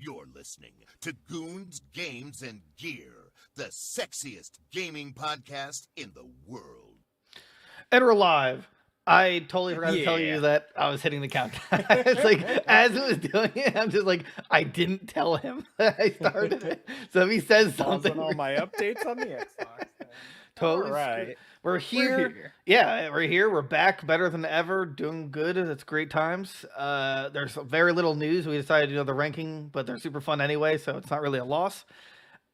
You're listening to Goons, Games, and Gear, the sexiest gaming podcast in the world. And we're live. I totally forgot to tell you that I was hitting the countdown. It's like, as it was doing it, I'm just like, I didn't tell him that I started it. So if he says something. All my updates on the Xbox. Totally. Right. We're here. Yeah, we're here. We're back, better than ever, doing good. It's great times. There's very little news. We decided to do the ranking, but they're super fun anyway, so it's not really a loss.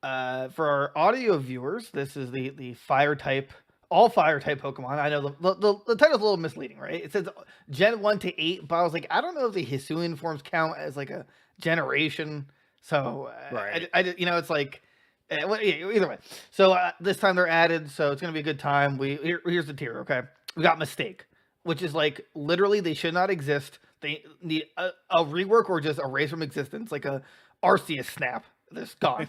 For our audio viewers, this is the fire type, all fire type Pokemon. I know the title's a little misleading, right? It says Gen 1 to 8, but I was like, I don't know if the Hisuian forms count as like a generation. So, right. It's like, either way. So this time they're added, so it's gonna be a good time. Here's the tier. Okay, we got Mistake, which is like literally they should not exist. They need a rework or just erase from existence, like a Arceus snap. This gone.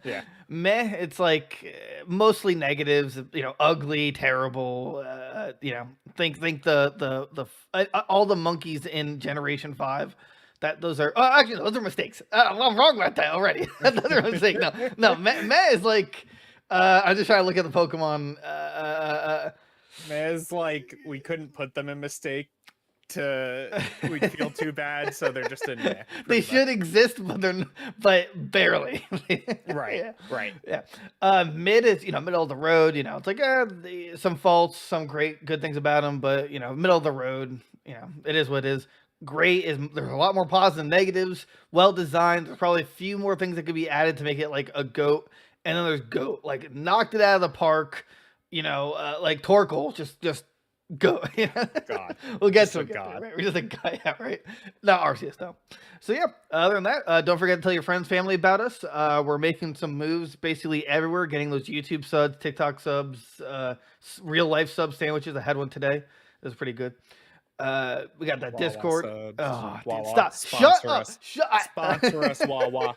Yeah. Meh. It's like mostly negatives. Ugly, terrible. Think the all the monkeys in Generation 5. Those are those are mistakes. I'm wrong about that already. Another mistake. No. Meh is like I'm just trying to look at the Pokemon. Meh is like we couldn't put them in Mistake we'd feel too bad, so they're just in Meh. They should exist, but barely. Right. Yeah. Mid is middle of the road. It's like some faults, some good things about them, but middle of the road. It is what it is. Great is there's a lot more positives than negatives. Well designed. There's probably a few more things that could be added to make it like a GOAT. And then there's GOAT, like knocked it out of the park. Like Torkoal, just go. God. We'll get to it. God. Right? We're just a guy, right? Not Arceus though. So yeah. Other than that, don't forget to tell your friends, family about us. We're making some moves basically everywhere, getting those YouTube subs, TikTok subs, real life sub sandwiches. I had one today. It was pretty good. We got that Wawa Discord. Subs. Oh, Wawa, dude, stop! sponsor Shut us. Up! Sponsor us, Wawa.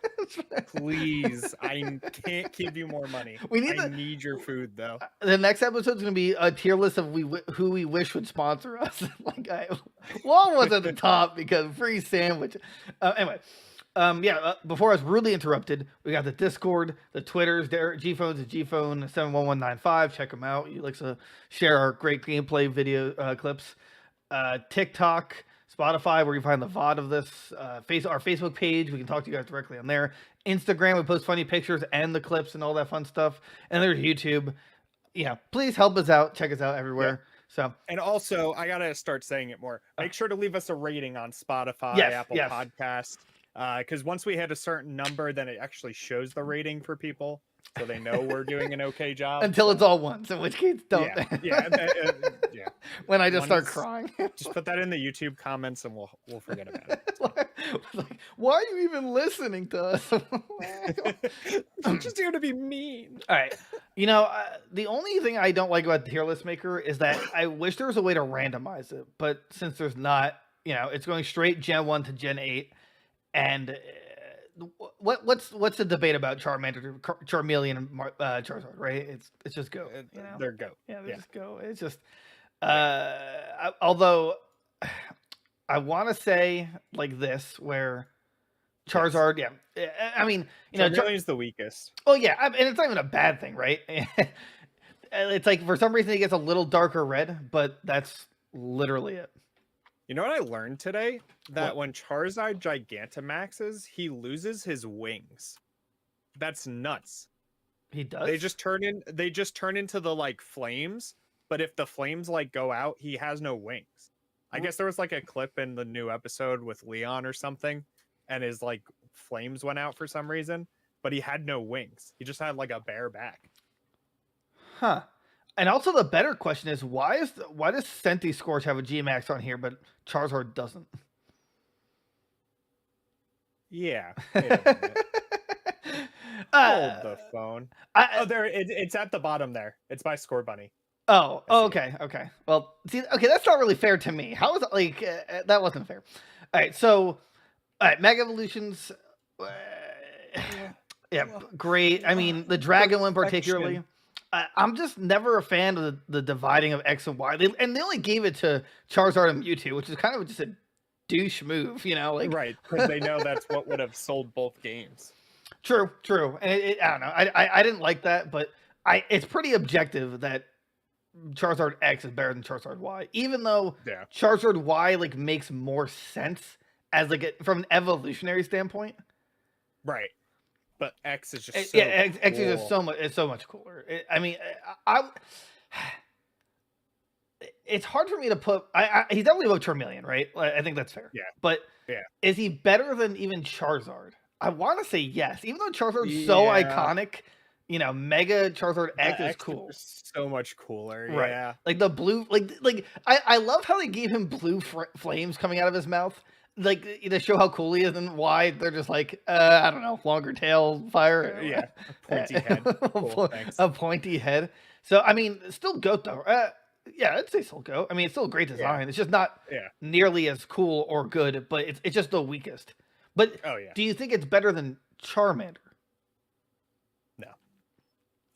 Please, I can't give you more money. I need your food though. The next episode is gonna be a tier list of who we wish would sponsor us. Wawa's at the top because free sandwich. Anyway. Before I was rudely interrupted, we got the Discord, the Twitters, Gphone's Gphone 71195. Check them out. He likes to share our great gameplay video clips. TikTok, Spotify, where you find the VOD of this. Our Facebook page, we can talk to you guys directly on there. Instagram, we post funny pictures and the clips and all that fun stuff. And there's YouTube. Yeah, please help us out. Check us out everywhere. Yeah. And also, I gotta start saying it more. Make sure to leave us a rating on Spotify, Apple Podcasts. Because once we hit a certain number, then it actually shows the rating for people, so they know we're doing an okay job. Until it's all ones, in which case don't. Yeah. When I just start crying, just put that in the YouTube comments, and we'll forget about it. Why are you even listening to us? I'm just here to be mean. All right. The only thing I don't like about the tier list maker is that I wish there was a way to randomize it, but since there's not, it's going straight Gen 1 to Gen 8. And what's the debate about Charmander, Charmeleon, and Charizard? Right? It's just go. They're go. Yeah, they just go. It's just. Although I want to say like this, where Charizard, I mean, Charmeleon's the weakest. Oh yeah, and it's not even a bad thing, right? It's like for some reason he gets a little darker red, but that's literally it. You know what I learned today? That when Charizard Gigantamaxes, he loses his wings. That's nuts. He does? They just turn into the like flames, but if the flames like go out, he has no wings. I guess there was like a clip in the new episode with Leon or something, and his like flames went out for some reason, but he had no wings. He just had like a bare back. Huh. And also the better question is why does Centiskorch have a G-Max on here, but Charizard doesn't? Yeah. Hold the phone. It's at the bottom there. It's by Score Bunny. Oh, okay. Well, see, that's not really fair to me. How is it like that wasn't fair? All right, so Mega Evolutions. Great. I mean, the Dragon one particularly. I'm just never a fan of the dividing of X and Y. They only gave it to Charizard and Mewtwo, which is kind of just a douche move, you know, like right, because they know that's what would have sold both games. True, and I don't know, I didn't like that, but it's pretty objective that Charizard X is better than Charizard Y, even though Charizard Y like makes more sense as like from an evolutionary standpoint. Right, but X is just X cool. is just so much. It's so much cooler. I mean, it's hard for me to put. He's definitely above Charmeleon, right? I think that's fair. Yeah, but is he better than even Charizard? I want to say yes, even though Charizard's so iconic. You know, Mega Charizard X is cool. Is so much cooler, right? Yeah, like the blue, like I love how they gave him blue flames coming out of his mouth, like to show how cool he is, and why they're just like I don't know, longer tail fire, yeah, pointy head, cool, a pointy head. So I mean, still goat though. Yeah, I'd say still goat. I mean, it's still a great design. It's just not nearly as cool or good, but it's just the weakest. But do you think it's better than Charmander?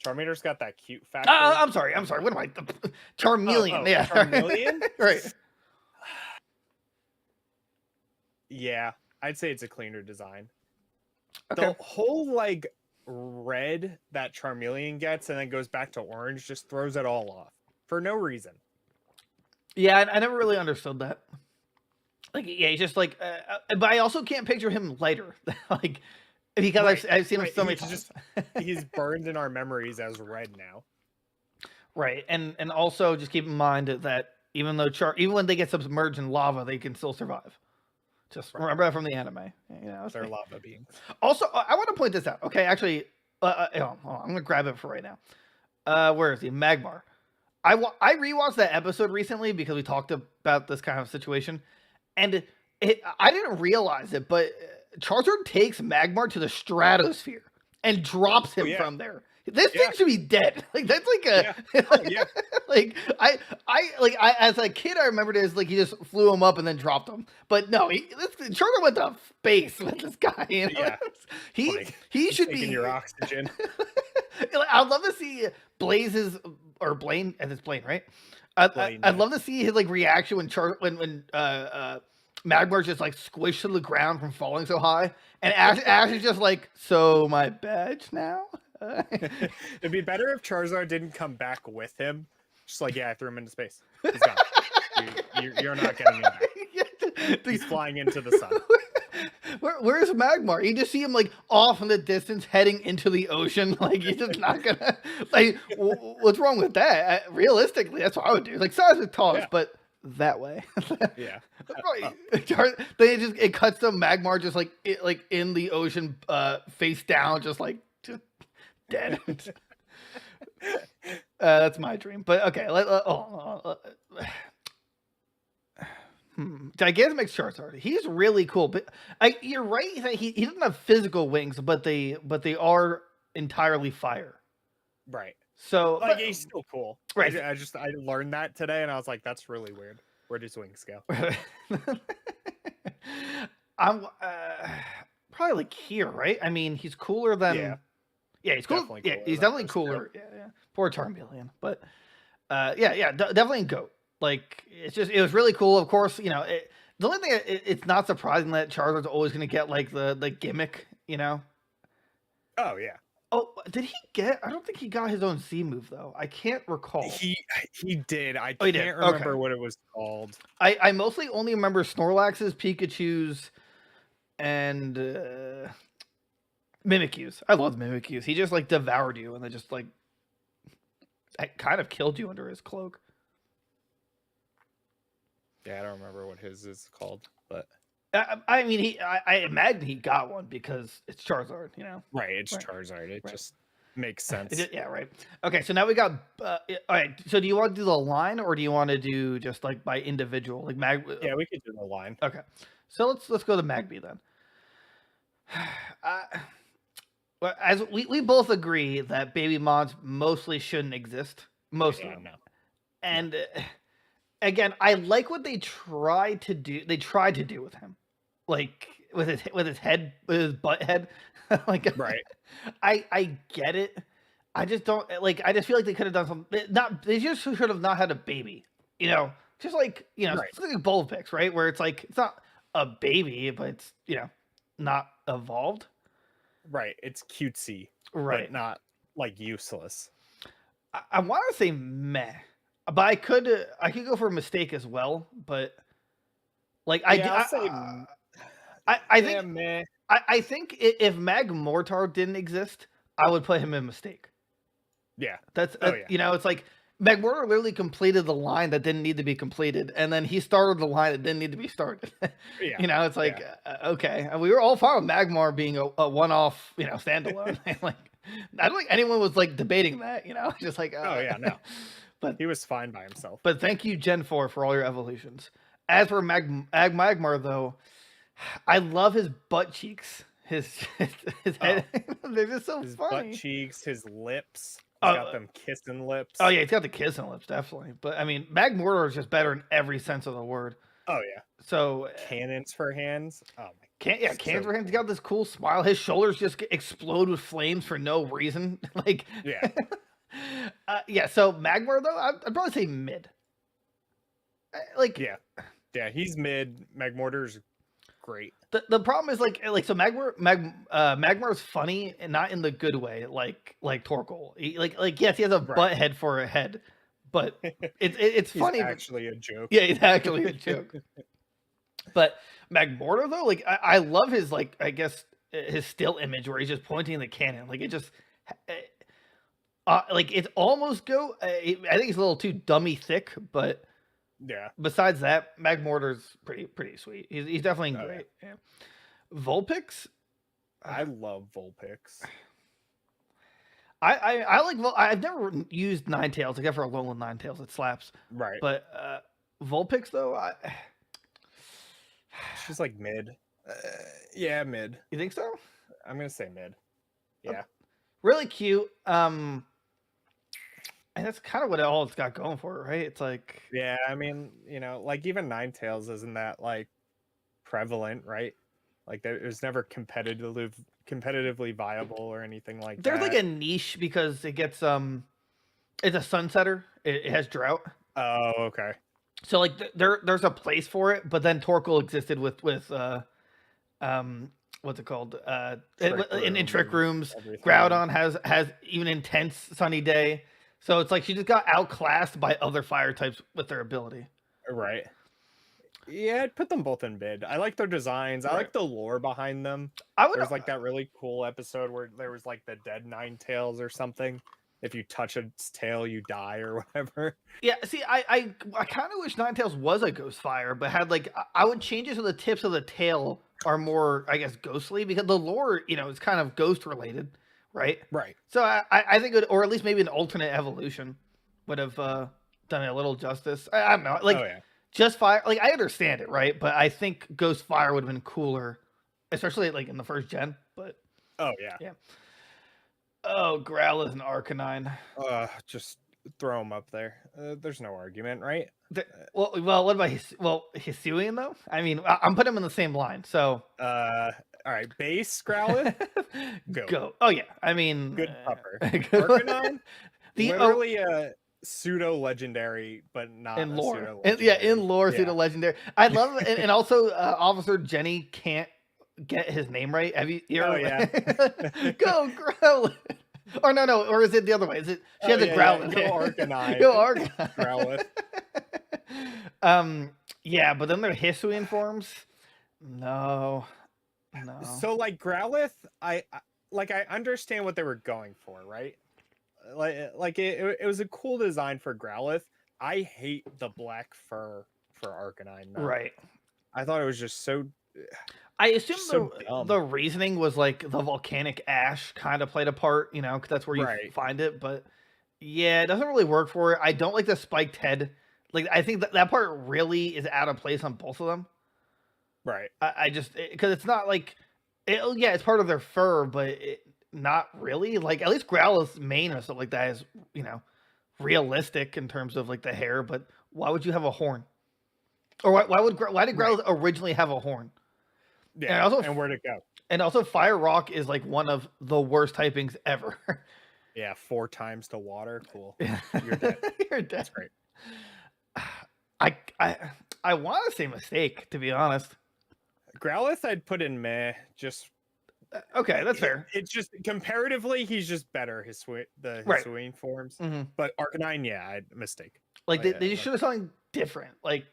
Charmander's got that cute factor. I'm sorry. What am I? Charmeleon. Yeah. Charmeleon? Right. Yeah. I'd say it's a cleaner design. Okay. The whole like red that Charmeleon gets and then goes back to orange just throws it all off for no reason. Yeah, I never really understood that. Like, yeah, he's just like, but I also can't picture him lighter. Like, because I've seen him so many times. He's burned in our memories as red now. Right, and also just keep in mind that even though even when they get submerged in lava, they can still survive. Just remember that from the anime. You know, they're lava beings. Also, I want to point this out. Okay, actually, hold on, I'm gonna grab it for right now. Where is he? Magmar. I rewatched that episode recently because we talked about this kind of situation, and I didn't realize it, but Charizard takes Magmar to the stratosphere and drops him from there. This thing should be dead. Like that's like a like I as a kid I remembered it as like he just flew him up and then dropped him. But no, Charizard went to space with this guy. You know? Yeah, he should taking be your oxygen. I'd love to see Blaze's or Blaine, and it's Blaine, right? I'd love to see his like reaction when Magmar's just like squished to the ground from falling so high, and Ash is just like, so my badge now. It'd be better if Charizard didn't come back with him. Just like, I threw him into space. He's gone. You're not getting him back. He's flying into the sun. Where's Magmar? You just see him like off in the distance, heading into the ocean. Like he's just not gonna. Like, what's wrong with that? Realistically, that's what I would do. Like size of toss, but that way. Yeah. It cuts to Magmar just like in the ocean, face down, just dead. That's my dream. But okay, Gigantomix Charizard. He's really cool, but you're right that he doesn't have physical wings, but they are entirely fire. Right. So he's still cool. Right. I learned that today, and I was like, that's really weird. Where does wings go? I'm probably like here, right? I mean, he's cooler than. Yeah, he's cool. Definitely yeah, he's definitely cooler. Yeah. Poor Charmeleon, but definitely a goat. Like it was really cool. Of course, you know, the only thing it's not surprising that Charizard's always going to get like the gimmick, you know. Oh yeah. Oh, did he get? I don't think he got his own C move though. I can't recall. He did. I can't remember what it was called. I mostly only remember Snorlax's, Pikachu's, and Mimikyu's. I love Mimikyu's. He just like devoured you and then just like kind of killed you under his cloak. Yeah, I don't remember what his is called, but I mean, I imagine he got one because it's Charizard, you know. Right, it's Charizard. It just makes sense. Yeah, right. Okay, so now we got. All right. So do you want to do the line, or do you want to do just like by individual, like Mag? Yeah, we could do the line. Okay, so let's go to Magby then. As we both agree that baby mods mostly shouldn't exist, most of them. No. And again, I like what they tried to do. They tried to do with him, like with his head, with his butt head. Like, right. I get it. I just don't like. I just feel like they could have done something. They just should have not had a baby. You know, just like it's like Bullpix, right? Where it's like it's not a baby, but it's not evolved. Right. It's cutesy, Right. but not like useless. I want to say meh, but I could go for a mistake as well. But like Yeah, I'll say I yeah, think meh. I think if Mag Mortar didn't exist, I would put him in mistake. Yeah. That's Oh yeah. it's like Mag Mortar literally completed the line that didn't need to be completed, and then he started the line that didn't need to be started. Yeah. It's like okay, and we were all fine with Magmar being a one-off, standalone. Like I don't think anyone was like debating that. Just like Oh yeah, no. But he was fine by himself. But thank you, Gen 4, for all your evolutions. As for Magmar, though, I love his butt cheeks. His head. They're just so his funny. Butt cheeks, his lips. He's got them kissing lips. Oh, yeah, he's got the kissing lips, definitely. But, I mean, Magmortar is just better in every sense of the word. Oh, yeah. So... Cannons for hands. Oh, my God. Yeah, cannons for hands. He's got this cool smile. His shoulders just explode with flames for no reason. Like... Yeah. Yeah, so Magmar, though, I'd probably say mid. Yeah, he's mid. Magmortar's great. The problem is so Magmar's funny and not in the good way, like Torkoal. Yes, he has a butt head for a head, but it's funny. He's actually a joke. Yeah, it's actually a joke. But Magmortar though, I love his I guess his still image where he's just pointing the cannon. Like it just it's almost go. I think it's a little too dummy thick, but. Yeah. Besides that, Magmortar's pretty sweet. He's definitely great. Yeah. Vulpix. I love Vulpix. I like. I've never used Ninetales except for Alolan Ninetales. It slaps. Right. But Vulpix though, she's like mid. Yeah, mid. You think so? I'm gonna say mid. Yeah. Really cute. And that's kind of what all it's got going for it, right? It's like... Yeah, I mean, like even Ninetales isn't that like prevalent, right? Like it was never competitively viable or anything like that. There's like a niche because it gets it's a sunsetter. It has drought. Oh, okay. So like there's a place for it, but then Torkoal existed with what's it called? In Trick Rooms. Groudon has even intense Sunny Day. So it's like she just got outclassed by other fire types with their ability. Right. Yeah, I'd put them both in mid. I like their designs. I like the lore behind them. There's like that really cool episode where there was like the dead Ninetales or something. If you touch its tail, you die or whatever. Yeah, see, I kind of wish Ninetales was a ghost fire, but had I would change it so the tips of the tail are more, I guess, ghostly, because the lore, is kind of ghost related. Right. So I think, or at least maybe an alternate evolution would have done it a little justice. I don't know. Just fire. Like I understand it, right? But I think Ghost Fire would have been cooler, especially in the first gen. But yeah. Oh, Growlithe and Arcanine. Just throw them up there. There's no argument, right? Well, what about Hisuian though? I mean, I'm putting him in the same line. So. All right, base Growlithe, go. Oh yeah, I mean, good pupper. Arcanine, literally a pseudo legendary, but not in lore. In lore, pseudo legendary. I love it, and also Officer Jenny can't get his name right. Have you? Oh yeah, go Growlithe. Or no, or is it the other way? Is it she has a Growlithe? Go Arcanine. Go Arcanine. Growlithe. Yeah, but then they're Hisuian forms. No. So like Growlithe, I understand what they were going for, right? Like it was a cool design for Growlithe. I hate the black fur for Arcanine. Though. Right. I thought it was just so. I assume the reasoning was like the volcanic ash kind of played a part, because that's where you find it. But yeah, it doesn't really work for it. I don't like the spiked head. Like I think that part really is out of place on both of them. Right. I just because it's not like it's part of their fur, but not really. Like at least Growlithe's mane and stuff like that is realistic in terms of like the hair. But why would you have a horn? Or why did Growlithe originally have a horn? Yeah. And where'd it go? And also, Fire Rock is like one of the worst typings ever. Yeah, 4 times to water. Cool. You're dead. You're dead. That's great. I want to say mistake, to be honest. Growlithe I'd put in meh. Just Okay, that's fair. It's just comparatively, he's just better. The Right. Hisuian forms, Mhm. but Arcanine, yeah, mistake. Like they just should have something different. Like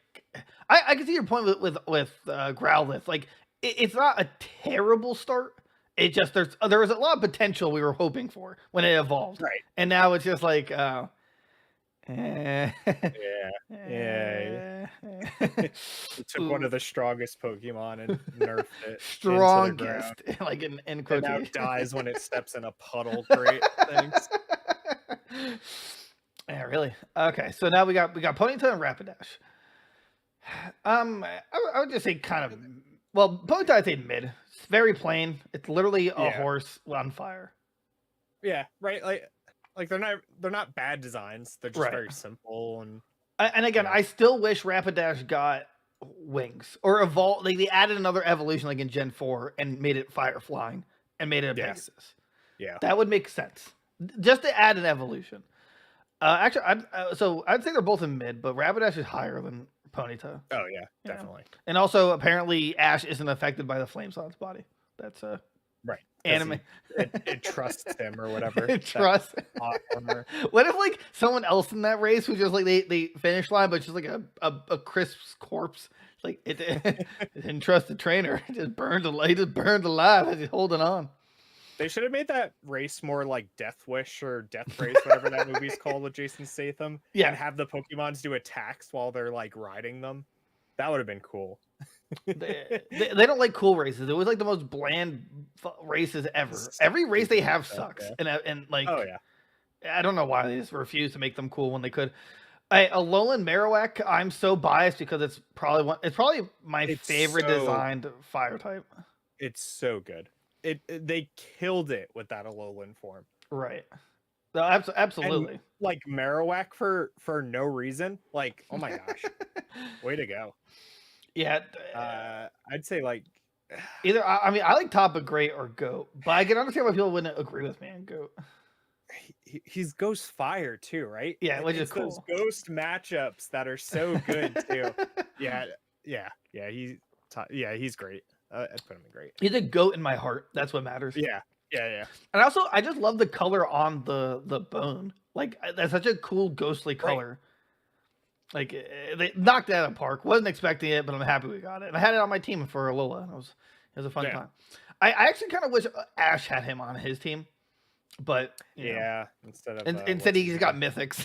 I can see your point with Growlithe. Like it's not a terrible start. It just there was a lot of potential we were hoping for when it evolved, Right. and now it's just like Yeah. It took one of the strongest Pokemon and nerfed it strongest, like in and now quotation. it dies when it steps in a puddle. Great, thanks. Yeah, really. Okay, so now we got Ponyta and Rapidash. I would just say kind of Ponyta I'd say mid. It's very plain. It's literally a horse on fire. Yeah, right. Like they're not bad designs. They're just very simple and again, I still wish Rapidash got wings or evolved. Like they added another evolution like in Gen 4 and made it fire flying and made it a Pegasus. Yeah, that would make sense. Just to add an evolution. Actually, I'd say they're both in mid, but Rapidash is higher than Ponyta. Oh yeah, definitely. And also, apparently, Ash isn't affected by the flames on its body. That's right. Anime. It trusts him or whatever. It trusts. What if like someone else in that race who just like they finish line, but just like a crisp corpse? Like it didn't trust the trainer. It just burned alive. He just burned alive as he's holding on. They should have made that race more like Death Wish or Death Race, whatever that movie's called with Jason Statham. Yeah. And have the Pokemons do attacks while they're like riding them. That would have been cool. they don't like cool races. It was like the most bland races ever. Every race they have sucks. Yeah. And like, oh yeah, I don't know why they just refuse to make them cool when they could. Alolan Marowak, I'm so biased because it's probably my favorite designed fire type. It's so good. They killed it with that Alolan form. Right. No, absolutely. And, like Marowak for no reason. Like, oh my gosh. Way to go. Yeah. I'd say like either I mean I like Top of Great or Goat, but I can understand why people wouldn't agree with me on Goat. He's Ghost Fire too, right? Yeah, which is cool. Those Ghost matchups that are so good too. He's great. I'd put him in great. He's a goat in my heart. That's what matters. Yeah. And also, I just love the color on the bone. Like that's such a cool ghostly color. Right. Like they knocked it out of the park. Wasn't expecting it, but I'm happy we got it. And I had it on my team for Alola. It was a fun time. I actually kind of wish Ash had him on his team. But instead he's got mythics.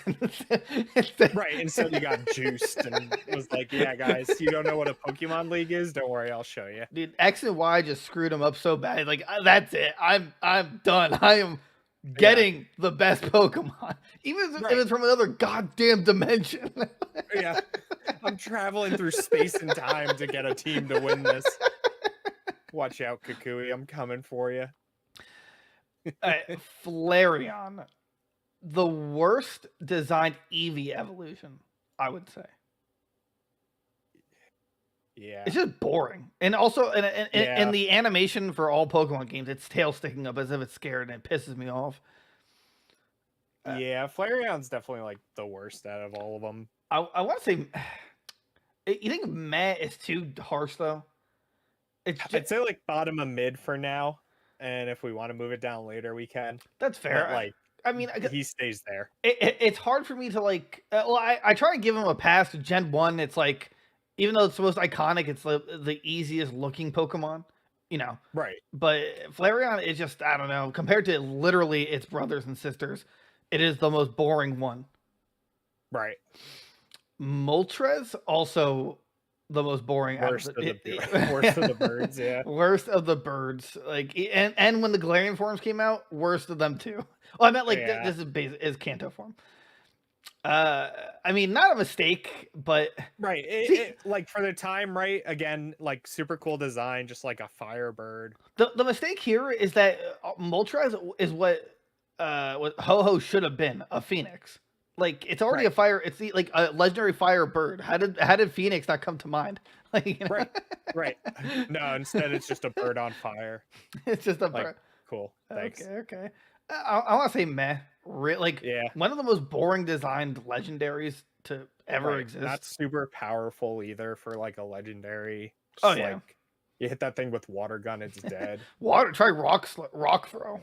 Instead he got juiced and was like, yeah, guys, you don't know what a Pokemon League is? Don't worry, I'll show you. Dude, X and Y just screwed him up so bad. Like that's it. I'm done. I am getting the best Pokemon, even if it's from another goddamn dimension. I'm traveling through space and time to get a team to win this. Watch out, Kukui. I'm coming for you. Flareon, the worst designed Eevee evolution, I would say. Yeah, it's just boring, and also, and the animation for all Pokemon games, its tail sticking up as if it's scared, and it pisses me off. Flareon's definitely like the worst out of all of them. I want to say, you think meh is too harsh though? I'd say like bottom of mid for now. And if we want to move it down later, we can. That's fair. But, I mean, he stays there. It's hard for me to like. I try to give him a pass. Gen 1, it's like, even though it's the most iconic, it's the easiest looking Pokemon, you know. Right. But Flareon is just, I don't know, compared to literally its brothers and sisters, it is the most boring one. Right. Moltres also the most boring. Worst of the birds, yeah. Worst of the birds. Like, and when the Galarian forms came out, worst of them too. Well, I meant like this is Kanto form. I mean, not a mistake, but right. Like for the time, right? Again, like super cool design, just like a Firebird. The mistake here is that Moltres is what Ho-Oh should have been, a Phoenix. Like it's already a fire. It's like a legendary fire bird. How did Phoenix not come to mind? Like, you know? Right. No, instead it's just a bird on fire. It's just a bird. Cool. Thanks. Okay. I want to say meh. One of the most boring designed legendaries to ever exist. Not super powerful either for like a legendary. Just You hit that thing with water gun, it's dead. Try rock throw.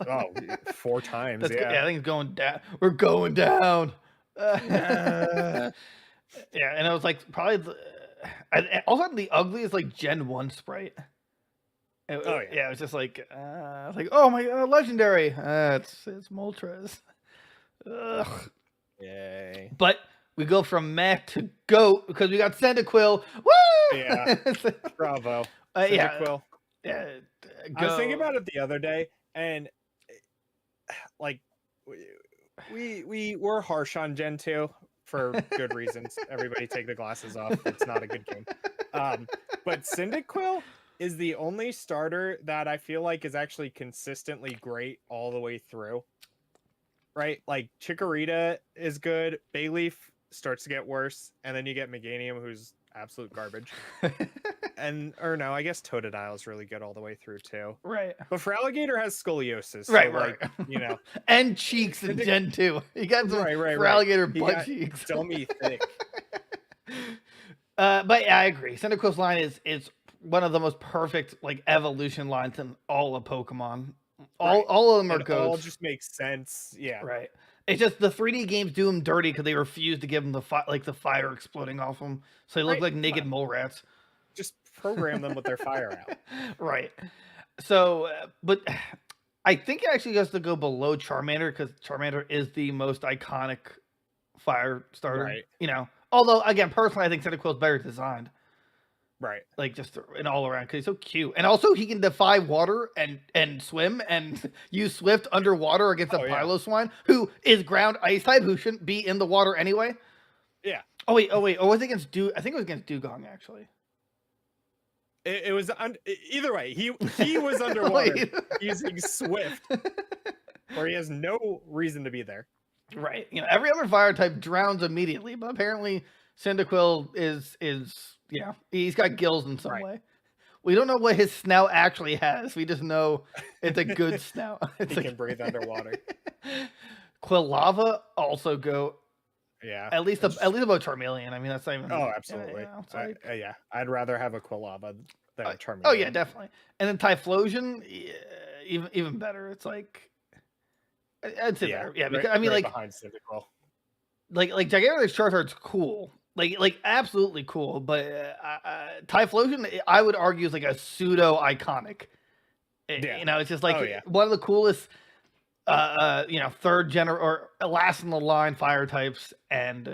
Oh, 4 times. I think it's going down. We're going down. Yeah. Yeah, and it was like probably also the ugliest like Gen 1 sprite. It was just like oh my legendary. It's Moltres. Ugh. Yay. But we go from meh to goat because we got Cyndaquil. Woo! Yeah. Bravo. Cyndaquil. Yeah. I was thinking about it the other day, and like we're harsh on Gen 2 for good reasons. Everybody take the glasses off. It's not a good game. But Cyndaquil is the only starter that I feel like is actually consistently great all the way through. Right? Like Chikorita is good. Bayleaf starts to get worse, and then you get Meganium, who's absolute garbage. I guess Totodile is really good all the way through too. Right. But for Alligator has scoliosis. So right. And cheeks in Gen 2. You got some for Alligator butt cheeks. Dummy thick. But yeah, I agree. Cyndaquil's line is one of the most perfect like evolution lines in all of Pokemon. All of them are good. All just makes sense. Yeah. Right. It's just the 3D games do them dirty because they refuse to give them the fire exploding off them, so they look like naked mole rats. Just program them with their fire out. Right. So, but I think it actually has to go below Charmander because Charmander is the most iconic fire starter. Right. Although again, personally, I think Cyndaquil is better designed. Right. Like just an all around because he's so cute. And also he can defy water and swim and use Swift underwater against a Piloswine who is ground ice type who shouldn't be in the water anyway. Yeah. Oh wait. Or was it against I think it was against Dugong actually. It was either way. He was underwater using Swift, where he has no reason to be there. Right. Every other fire type drowns immediately, but apparently Cyndaquil is he's got gills in some way. We don't know what his snout actually has. We just know it's a good snout. He can breathe underwater. Quilava also go. Yeah. At least about Charmeleon. I mean, that's not even. Oh, absolutely. I'd rather have a Quilava than a Charmeleon. Oh yeah, definitely. And then Typhlosion, even better. It's like I'd say better. Yeah, because I mean, like behind Cyndaquil. Like Gigantamax Charizard's cool. Like absolutely cool, but Typhlosion, I would argue, is like a pseudo iconic. It's just like one of the coolest, third or last in the line fire types, and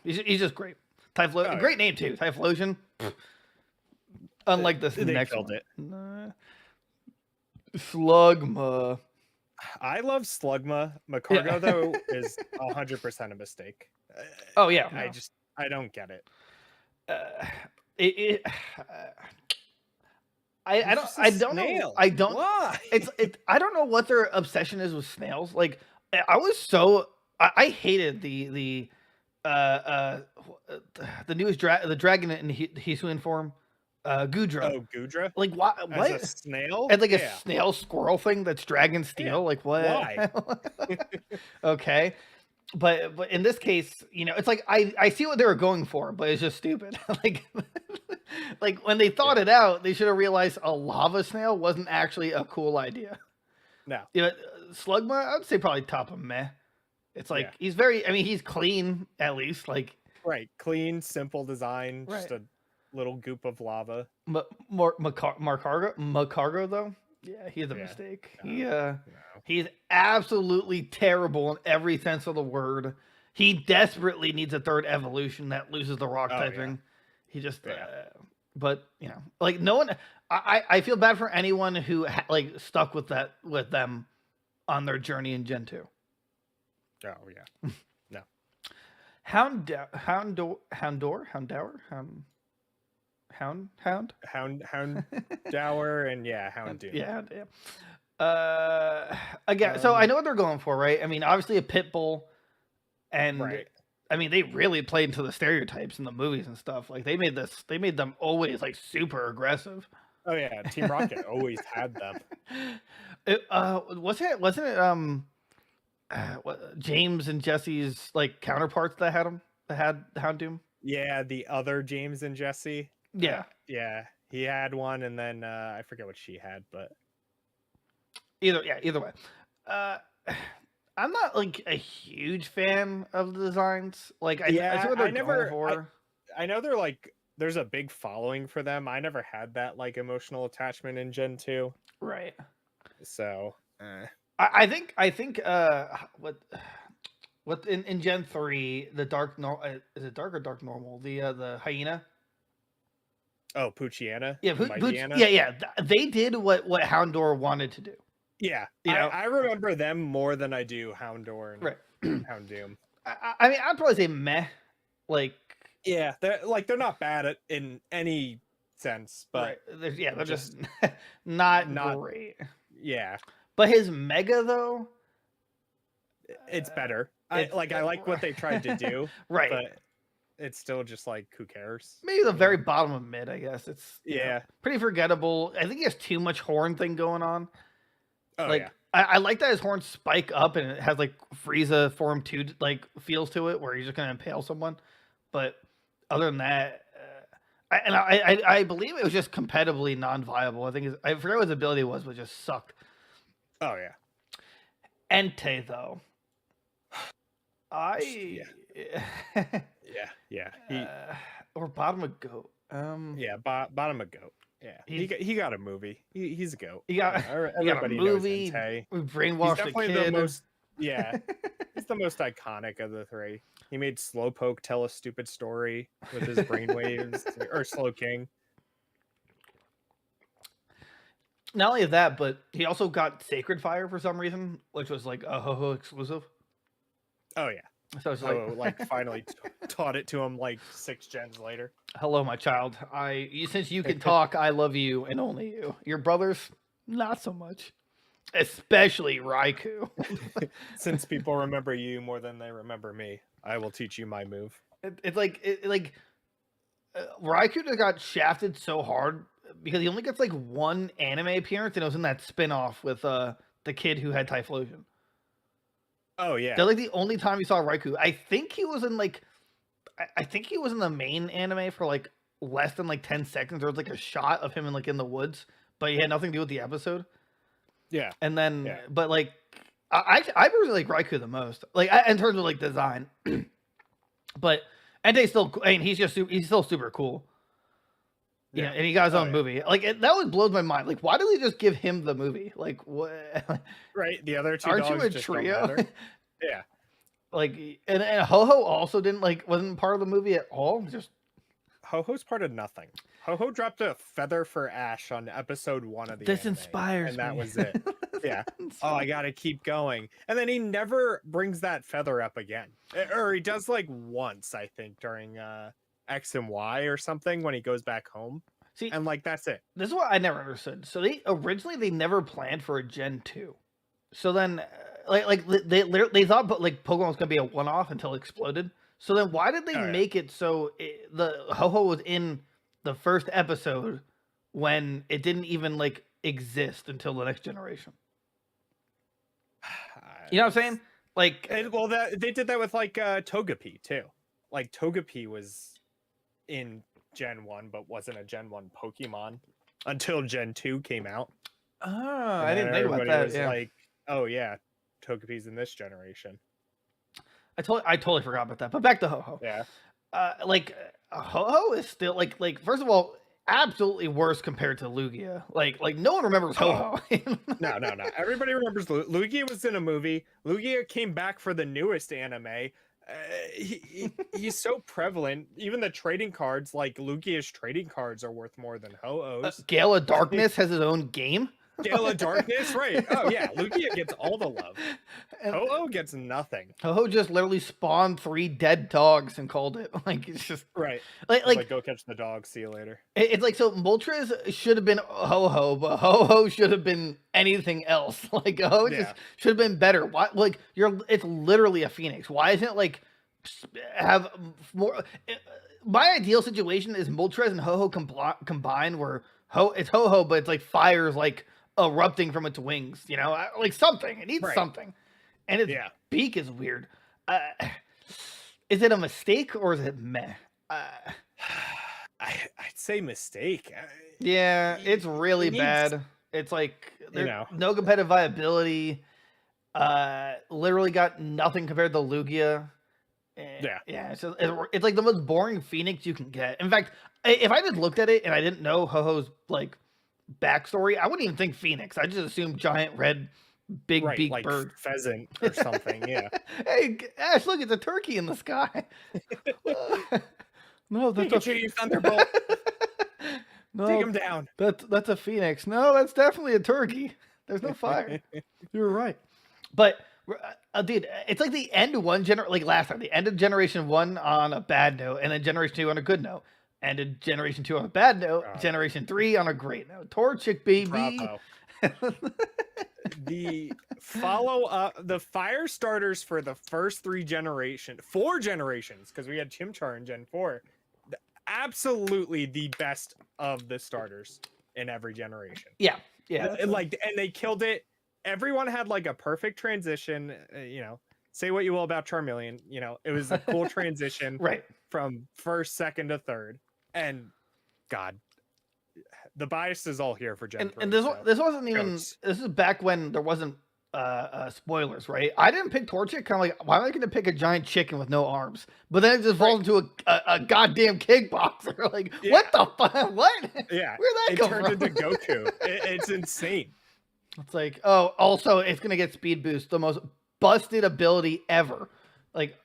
he's just great. Typhlosion, great name too. Typhlosion. Unlike this next one. Slugma. I love Slugma. Macargo though is 100% a mistake. Oh yeah, I don't get it. I don't. Why? I don't know what their obsession is with snails. Like I hated the newest the dragon in Hisuian form, Gudra. Oh, Gudra. Like what? As a snail? And like a snail squirrel thing that's dragon steel. Yeah. Like what? Why? Okay. But in this case, it's like I see what they were going for, but it's just stupid. like when they thought it out, they should have realized a lava snail wasn't actually a cool idea. No. Slugma, I would say probably top of meh. It's like he's he's clean at least. Like clean, simple design, just a little goop of lava. Macargo though, he's a mistake. He's absolutely terrible in every sense of the word. He desperately needs a third evolution that loses the rock typing. He just, but like no one. I feel bad for anyone who stuck with them on their journey in Gen 2. Oh yeah, no. Houndour, and Houndoom. Yeah. Again, so I know what they're going for, right? I mean, obviously a pit bull, and I mean they really played into the stereotypes in the movies and stuff. Like they made them always like super aggressive. Oh yeah, Team Rocket always had them. Wasn't it James and Jesse's like counterparts that had the Houndoom? Yeah, the other James and Jesse. Yeah. he had one, and then I forget what she had, but Either way. Uh, I'm not like a huge fan of the designs. Like I see what they're going for. I know they're like there's a big following for them. I never had that like emotional attachment in Gen 2. Right. So I think what in Gen 3 the dark is it dark or dark normal, the hyena. Oh, Poochiana. Yeah, they did what Houndor wanted to do. Yeah, I remember them more than I do Houndor and Houndoom. I mean, I'd probably say meh. Like, yeah, they're not bad in any sense, but they're just not great. Yeah, but his mega though, it's better. I like what they tried to do, right? But it's still just like, who cares? Maybe the very bottom of mid, I guess. It's pretty forgettable. I think he has too much horn thing going on. Oh, like, I like that his horns spike up and it has like Frieza Form 2 like feels to it, where he's just gonna impale someone. But other than that, I believe it was just competitively non-viable. I forgot what his ability was, but just sucked. Oh yeah. Entei though, or bottom of goat. Bottom of goat. Yeah, he got a movie. He's a goat. He got a movie. We brainwashed the kid. He's the most iconic of the three. He made Slowpoke tell a stupid story with his brainwaves, or Slow King. Not only that, but he also got Sacred Fire for some reason, which was like a Ho-Ho exclusive. Oh yeah. So it's like finally taught it to him like 6 gens later. Hello, my child. Since you can talk, I love you and only you. Your brothers, not so much. Especially Raikou. Since people remember you more than they remember me, I will teach you my move. Raikou just got shafted so hard because he only gets like one anime appearance, and it was in that spin-off with the kid who had Typhlosion. Oh yeah. They're like the only time you saw Raikou. I think he was in the main anime for like less than like 10 seconds. There was like a shot of him in the woods, but he had nothing to do with the episode. Yeah. And then but like I personally like Raikou the most. Like in terms of like design. But Entei's still, I mean, he's still super cool. Yeah, and he got his own movie. Like that would blows my mind. Like, why did he just give him the movie? Like, what? Right, the other two. Aren't dogs you a just trio? Yeah. Like, and Ho-Ho also wasn't part of the movie at all. Just Ho-Ho's part of nothing. Ho-Ho dropped a feather for Ash on episode 1 of the anime, inspires and that me. Was it. Yeah. Oh, I gotta keep going. And then he never brings that feather up again, or he does like once, I think, during X and Y or something when he goes back home. See, and like that's it. This is what I never understood. So they never planned for a Gen 2. So then they thought Pokemon was gonna be a one-off until it exploded. So then why did they make it so the Ho-Ho was in the first episode when it didn't even like exist until the next generation? You know what I'm saying? Like, they did that with like Togepi too. Like Togepi was in Gen 1, but wasn't a Gen 1 Pokemon until Gen 2 came out. Oh, I didn't think about that. Was like, oh yeah, Togepi's in this generation. I totally forgot about that. But back to Ho-Ho. Yeah. Ho-Ho is still like first of all, absolutely worse compared to Lugia. Like no one remembers Ho-Ho. No. Everybody remembers Lugia was in a movie. Lugia came back for the newest anime. He's so prevalent. Even the trading cards, like Lugia's trading cards, are worth more than Ho-Oh's. Gale of Darkness has his own game. Gale of Darkness, right? Oh yeah, Lugia gets all the love. Ho-Oh gets nothing. Ho-Ho just literally spawned 3 dead dogs and called it. Like it's just right. Like go catch the dog. See you later. It's like so. Moltres should have been Ho-Ho, but Ho-Ho should have been anything else. Like Ho-Ho just should have been better. Why? Like it's literally a phoenix. Why isn't it like have more? My ideal situation is Moltres and Ho-Ho combined, where it's Ho-Ho, but it's like fires like erupting from its wings, you know, like something. It needs something, and its beak is weird. Is it a mistake or is it meh? I'd say mistake. Yeah, it's really needs- bad. It's like there's know. no competitive viability. Literally got nothing compared to Lugia. Yeah. It's like the most boring Phoenix you can get. In fact, if I just looked at it and I didn't know Ho-Ho's like backstory, I wouldn't even think Phoenix. I just assumed giant red big Right, beak like bird. pheasant or something. Yeah. Hey Ash, look, it's a turkey in the sky. No, that's Pikachu, you thunderbolt. no, Take him down. that's a Phoenix. No, that's definitely a turkey. There's no fire. You're right. But dude, it's like the end of one like last time, the end of generation 1 on a bad note, and then generation 2 on a good note. Ended generation 2 on a bad note, generation 3 on a great note. Torchic, baby. Bravo. The follow-up, the fire starters for the first 4 generations, because we had Chimchar in Gen 4, absolutely the best of the starters in every generation. Yeah. And they killed it. Everyone had like a perfect transition. Say what you will about Charmeleon, it was a cool transition right from first, second to third. And God, the bias is all here for Gen 3. And this wasn't even. This is back when there wasn't spoilers, right? I didn't pick Torchic. Kind of like, why am I going to pick a giant chicken with no arms? But then it just falls into a goddamn kickboxer. Like, what the fuck? What? Yeah, where'd that go turned into Goku. It's insane. It's like, oh, also it's gonna get speed boost, the most busted ability ever. Like,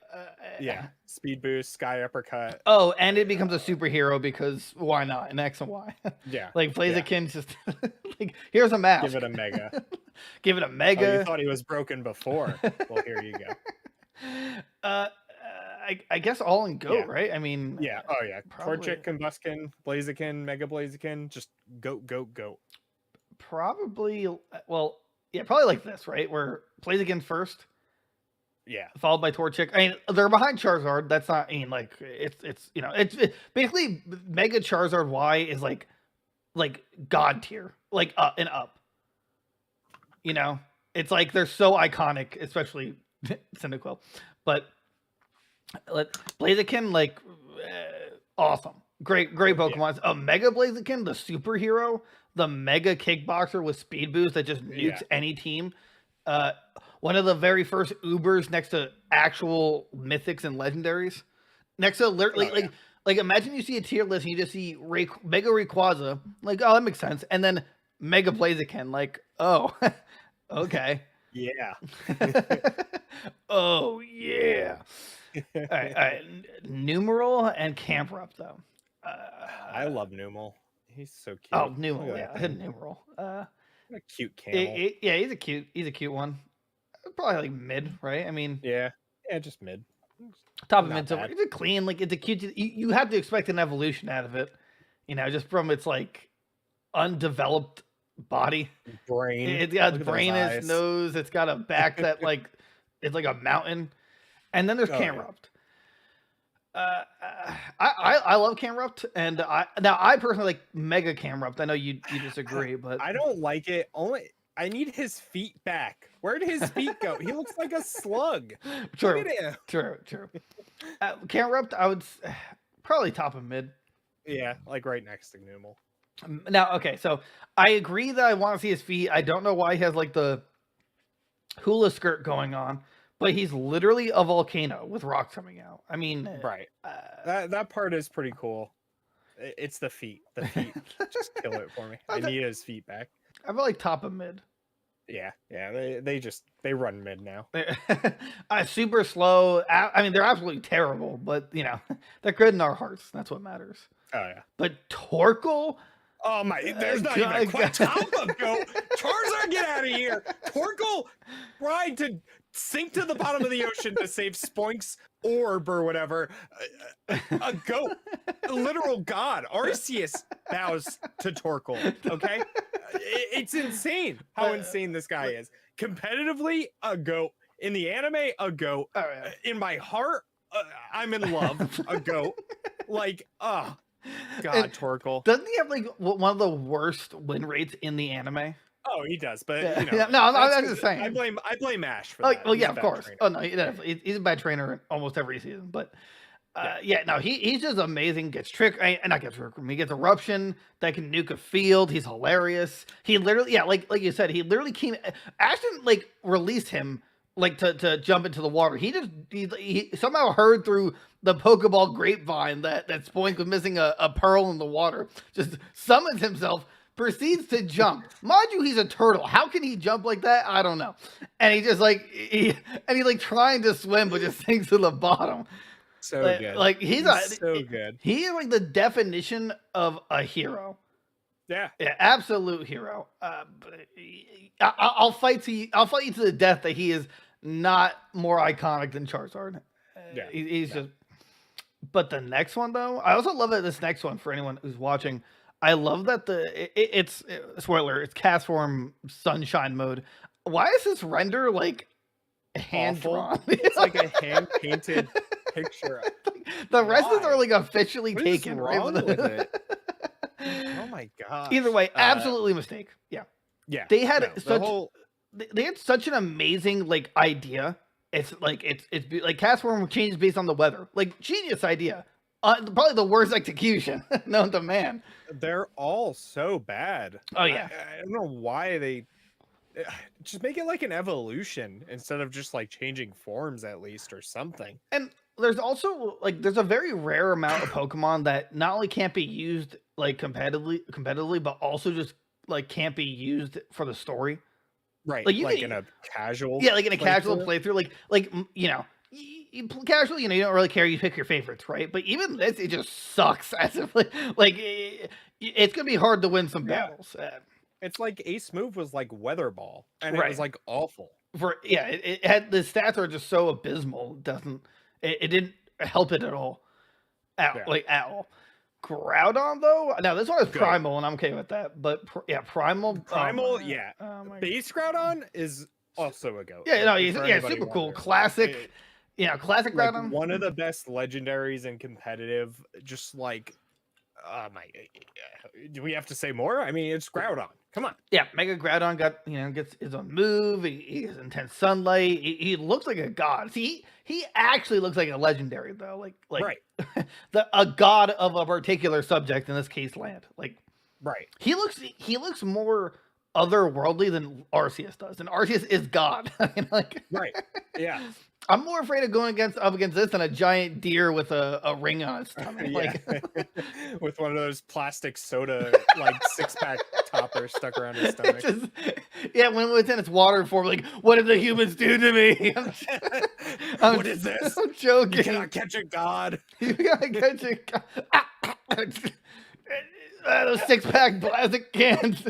speed boost, sky uppercut. Oh, and it becomes a superhero because why not? In X and Y. Yeah. Like Blaziken's just like, here's a mask. Give it a mega. Give it a mega. Oh, you thought he was broken before. Well, here you go. I guess all in go, right? I mean, yeah. Oh yeah. Torchic, Combuskin, Blaziken, Mega Blaziken, just go. Probably, well, yeah, probably like this, right? Where Blaziken first, followed by Torchic. I mean, they're behind Charizard. That's not, I mean, like it's basically Mega Charizard Y is like God tier, like up and up. It's like they're so iconic, especially Cyndaquil, but Blaziken, like awesome, great Pokemon. A Mega Blaziken, the superhero. The mega kickboxer with speed boost that just nukes any team. One of the very first Ubers next to actual mythics and legendaries. Next to like imagine you see a tier list and you just see Mega Rayquaza. Like, oh, that makes sense. And then Mega Blaziken. Like, oh, okay. Yeah. Oh yeah. All right. Numeral and Camprupt though. I love Numeral. He's so cute. Oh, Numeral, yeah, hidden Numeral. A cute camel. Yeah, he's a cute one. Probably like mid, right? I mean, yeah, just mid. Top of mid. So it's a clean, like it's a cute. You have to expect an evolution out of it, just from its like undeveloped body, brain. It's got brainish nose. It's got a back that like it's like a mountain, and then there's Camprupt. I love Camprupt, and I personally like Mega Camprupt. I know you disagree, but I don't like it. Only I need his feet back. Where did his feet go? He looks like a slug. True. Camprupt, I would probably top of mid. Yeah, like right next to Numeral. Now, okay, so I agree that I want to see his feet. I don't know why he has like the hula skirt going on. But he's literally a volcano with rocks coming out. I mean, right. That part is pretty cool. It's the feet. The feet just kill it for me. I need his feet back. I feel like top of mid. Yeah. They run mid now. Super slow. I mean, they're absolutely terrible, but they're good in our hearts. That's what matters. Oh yeah. But Torkoal. Oh my! There's not even quite top of go. Charizard, get out of here! Torkoal tried to sink to the bottom of the ocean to save Spoink's orb or whatever. A goat, a literal god. Arceus bows to Torkoal. Okay, it's insane how insane this guy is. Competitively, a goat. In the anime, a goat. In my heart, I'm in love. A goat. Like, God, Torkoal. Doesn't he have like one of the worst win rates in the anime? Oh, he does, but no, I'm just saying. I blame Ash for that. Well, yeah, of course. Trainer. Oh no, he's a bad trainer almost every season. But No, he's just amazing. Gets not gets trick room. He gets eruption that can nuke a field. He's hilarious. He literally, like you said, he literally came. Ashton like released him like to jump into the water. He somehow heard through the Pokeball grapevine that Spoink was missing a pearl in the water. Just summons himself. Proceeds to jump. Mind you, he's a turtle. How can he jump like that? I don't know. And he just like he's like trying to swim, but just sinks to the bottom. So good. Like he's so good. He is like the definition of a hero. Yeah, absolute hero. I'll fight you to the death that he is not more iconic than Charizard. He's just. But the next one though, I also love that this next one for anyone who's watching. I love that it's spoiler. It's cast form sunshine mode. Why is this render like hand drawn? It's like a hand painted picture. The rest are like officially taken. What's wrong with it? Oh my god. Either way, absolutely mistake. Yeah. They had they had such an amazing like idea. It's like it's like cast form changes based on the weather. Like genius idea. Probably the worst execution known to man. They're all so bad. Oh yeah. I don't know why they just make it like an evolution instead of just like changing forms at least or something. And there's also like there's a very rare amount of Pokemon that not only can't be used like competitively, but also just like can't be used for the story. Right. Like in a casual. Yeah, like in a casual playthrough. Like you know. You casually, you don't really care. You pick your favorites, right? But even this, it just sucks. As if like it's gonna be hard to win some battles. It's like Ace move was like Weather Ball, and it was like awful. It had the stats are just so abysmal. It didn't help it at all. At all. Groudon though, now this one is good. Primal, and I'm okay with that. But Primal, base Groudon is also a goat. He's super cool, classic. Classic Groudon. Like one of the best legendaries and competitive. Just like, do we have to say more? I mean, it's Groudon. Come on. Yeah, Mega Groudon gets his own move. He has intense sunlight. He looks like a god. See, he actually looks like a legendary though. Like right. a god of a particular subject, in this case, land. Like right. He looks more otherworldly than Arceus does, and Arceus is God. Right. Yeah. I'm more afraid of going up against this than a giant deer with a ring on its stomach. With one of those plastic soda like 6-pack toppers stuck around its stomach. When it was in its water form, like, what did the humans do to me? What is this? I'm joking. You cannot catch a god. You gotta catch a god. Those 6-pack plastic cans.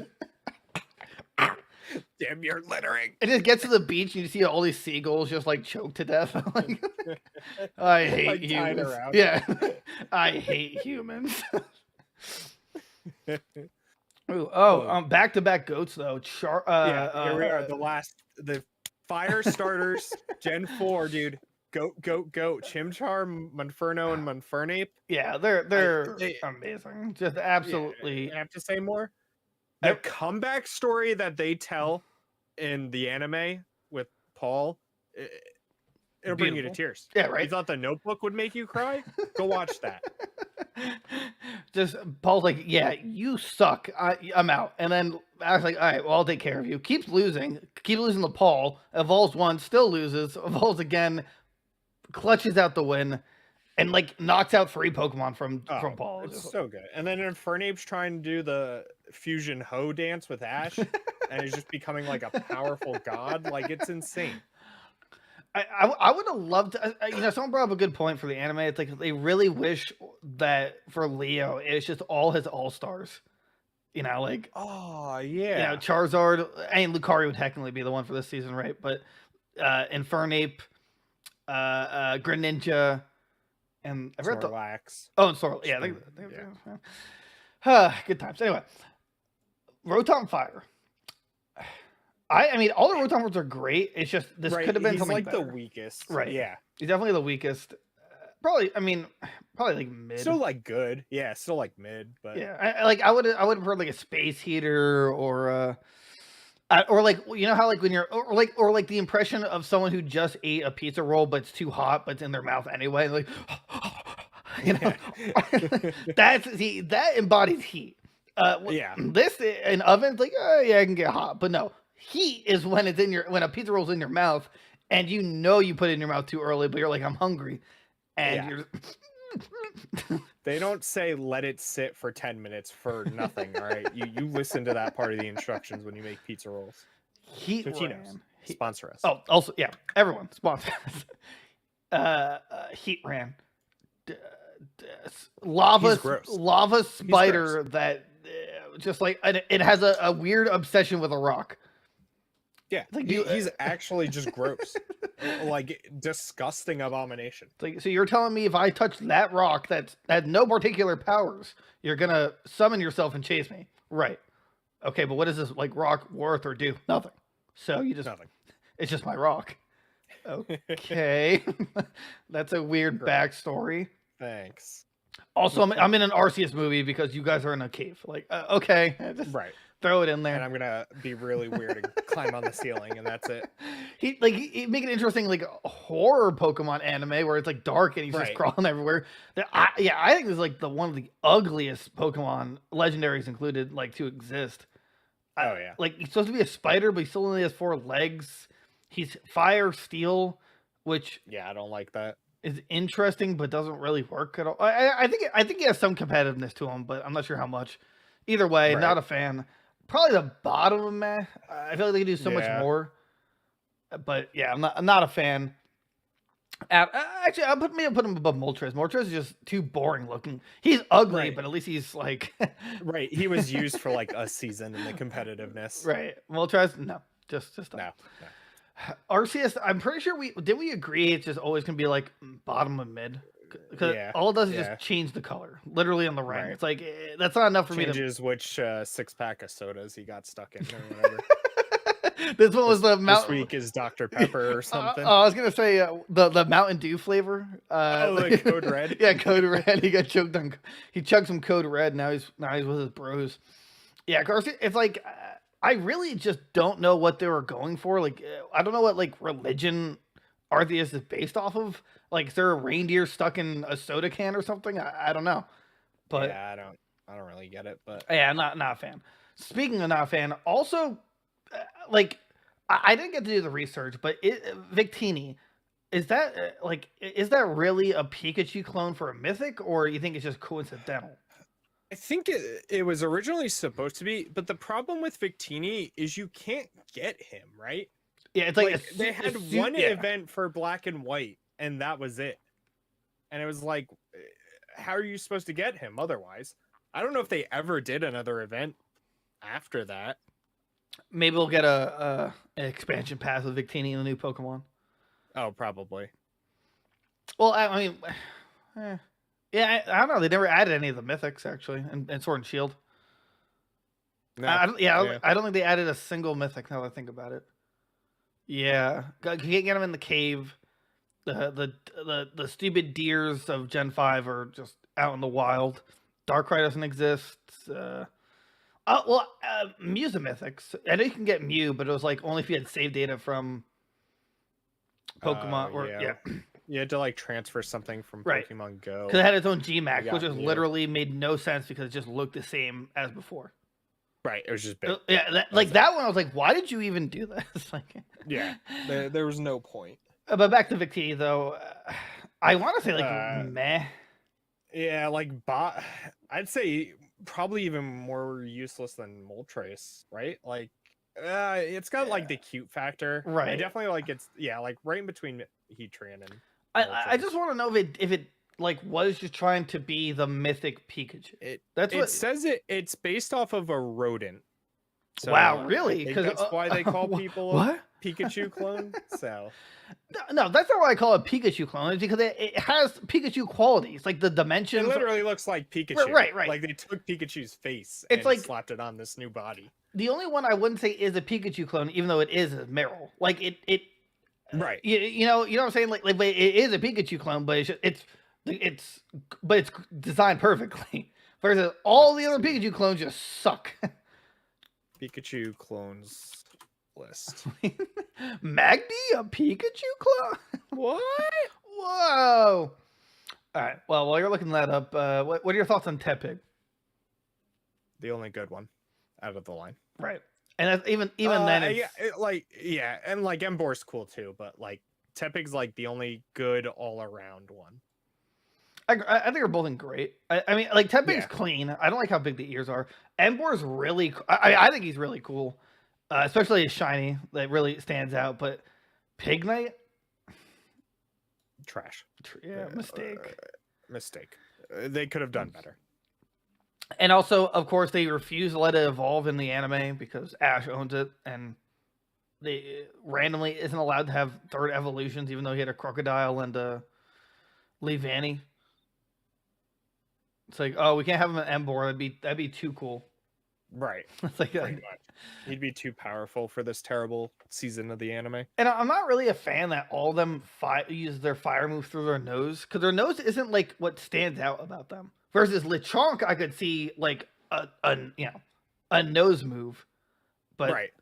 Damn, you're littering. It just gets to the beach and you see all these seagulls just like choked to death. I hate humans. Yeah, I hate humans. Back-to-back goats though. Here we are. The fire starters, Gen 4, dude. Goat. Chimchar, Monferno, and Monfernape. Yeah, they're amazing. Just absolutely. I have to say more. The comeback story that they tell in the anime with Paul, it'll bring you to tears. Yeah, right. You thought The Notebook would make you cry? Go watch that. Just Paul's like, yeah, you suck. I'm out. And then I was like, all right, well, I'll take care of you. Keep losing to Paul. Evolves once, still loses. Evolves again, clutches out the win. And like knocks out 3 Pokemon from Paul. It's so good. And then Infernape's trying to do the fusion hoe dance with Ash, and he's just becoming like a powerful god. Like it's insane. I would have loved to, someone brought up a good point for the anime. It's like they really wish that for Leo, it's just all his all-stars. Charizard. Lucario would technically be the one for this season, right? But Infernape, Greninja. And I've read Snorlax. And Snorlax. Good times. Anyway, Rotom Fire. I mean, all the Rotom words are great. It's just this could have been something like better. The weakest, right? Yeah, he's definitely the weakest. Probably like mid. Still like good. Yeah, still like mid. But yeah, I would have preferred like a Space Heater or like how like when you're or like the impression of someone who just ate a pizza roll but it's too hot but it's in their mouth anyway, like You know, that embodies heat. Yeah. This in ovens, like, oh yeah, I can get hot, but no, heat is when it's in when a pizza roll's in your mouth, and you know you put it in your mouth too early, but you're like, I'm hungry, and Yeah. you're. They don't say let it sit for 10 minutes for nothing, all right? You listen to that part of the instructions when you make pizza rolls. Heat Totino's, ran. sponsor us. Oh, also, yeah, everyone sponsor us. Heat ran. He's gross. Lava spider that just like it has a weird obsession with a rock. Yeah, like he's actually just gross, like disgusting abomination. Like, so you're telling me if I touch that rock that had no particular powers, you're gonna summon yourself and chase me, right? Okay, but what does this like rock worth or do? Nothing. So you just Nothing. It's just my rock. Okay, that's a weird backstory. Thanks. Also, I'm in an Arceus movie because you guys are in a cave. Like, okay, just Right. throw it in there. And I'm gonna be really weird and climb on the ceiling, and that's it. He make it interesting, like a horror Pokemon anime where it's like dark and he's just crawling everywhere. I think this is like one of the ugliest Pokemon, legendaries included, like to exist. Oh yeah. Like he's supposed to be a spider, but he still only has 4 legs. He's fire steel, which I don't like that. is interesting, but doesn't really work at all. I think he has some competitiveness to him, but I'm not sure how much. Either way, not a fan. Probably the bottom of meh. I feel like they could do so much more. But yeah, I'm not a fan. Actually, I'll put him above Moltres. Moltres is just too boring looking. He's ugly, but at least he's like right. He was used for like a season in the competitiveness. Right. Moltres, no, just no. Arceus, I'm pretty sure we agree it's just always gonna be like bottom of mid. Because all it does is just change the color, literally on the ring. Right. It's like that's not enough for me to changes which 6-pack of sodas he got stuck in or whatever. This one was this week is Dr. Pepper or something. I was gonna say the Mountain Dew flavor. Like Code Red. Yeah, Code Red. He got choked on. He chugged some Code Red. Now he's with his bros. Yeah, Garcia. It's like I really just don't know what they were going for. Like I don't know what like religion Arceus is based off of. Like, is there a reindeer stuck in a soda can or something? I don't know. But yeah, I don't really get it. But yeah, I'm not a fan. Speaking of not a fan, also, like, I didn't get to do the research, but Victini, is that really a Pikachu clone for a mythic, or you think it's just coincidental? I think it was originally supposed to be, but the problem with Victini is you can't get him, right? Yeah, it's like they had one event for Black and White, and that was it. And it was like, how are you supposed to get him otherwise? I don't know if they ever did another event after that. Maybe we'll get an expansion pass with Victini and the new Pokemon. Oh, probably. Well, I mean, yeah, I don't know. They never added any of the mythics actually, and Sword and Shield. No, I don't think they added a single mythic. Now that I think about it. Yeah, you can't get them in the cave. The stupid deers of Gen 5 are just out in the wild. Darkrai doesn't exist. Mew's a mythic. I know you can get Mew, but it was like only if you had save data from Pokemon You had to like transfer something from Pokemon Go. Because it had its own Gmax, which just literally made no sense because it just looked the same as before. Right, it was just big. That one, I was like, why did you even do this? There was no point. But back to Victini, though, I want to say meh. Yeah, I'd say probably even more useless than Moltres, right? Like, it's got like the cute factor, right? I definitely like it's like right in between Heatran and. I just want to know if it like was just trying to be the mythic Pikachu. It says it's based off of a rodent. So wow, really? Because that's why they call people a Pikachu clone. So no, that's not why I call it Pikachu clone. It's because it has Pikachu qualities, like the dimensions. It literally looks like Pikachu. Right. Like they took Pikachu's face and slapped it on this new body. The only one I wouldn't say is a Pikachu clone, even though it is a Meryl. Like it. Right. You know what I'm saying? Like it is a Pikachu clone, but it's designed perfectly. Versus all the other Pikachu clones just suck. Pikachu clones list. Magby, a Pikachu clone? What? Whoa. All right. Well, while you're looking that up, what are your thoughts on Tepig? The only good one out of the line. Right. And that's even then, it's... and like Embor's cool too, but like Tepig's like the only good all around one. I think they're both great. I mean, like Tepig's Yeah. clean. I don't like how big the ears are. Embor's really. I think he's really cool, especially his shiny. That really stands out. But Pignite, Trash. Yeah, mistake. Mistake. They could have done better. And also, of course, they refuse to let it evolve in the anime because Ash owns it, and they randomly isn't allowed to have third evolutions, even though he had a crocodile and a Leavanny. It's like, oh, we can't have him an Embor. That'd be too cool. Right. It's like Pretty much. He'd be too powerful for this terrible season of the anime. And I'm not really a fan that all of them use their fire move through their nose, because their nose isn't like what stands out about them. Versus Lechonk, I could see like a nose move, but right.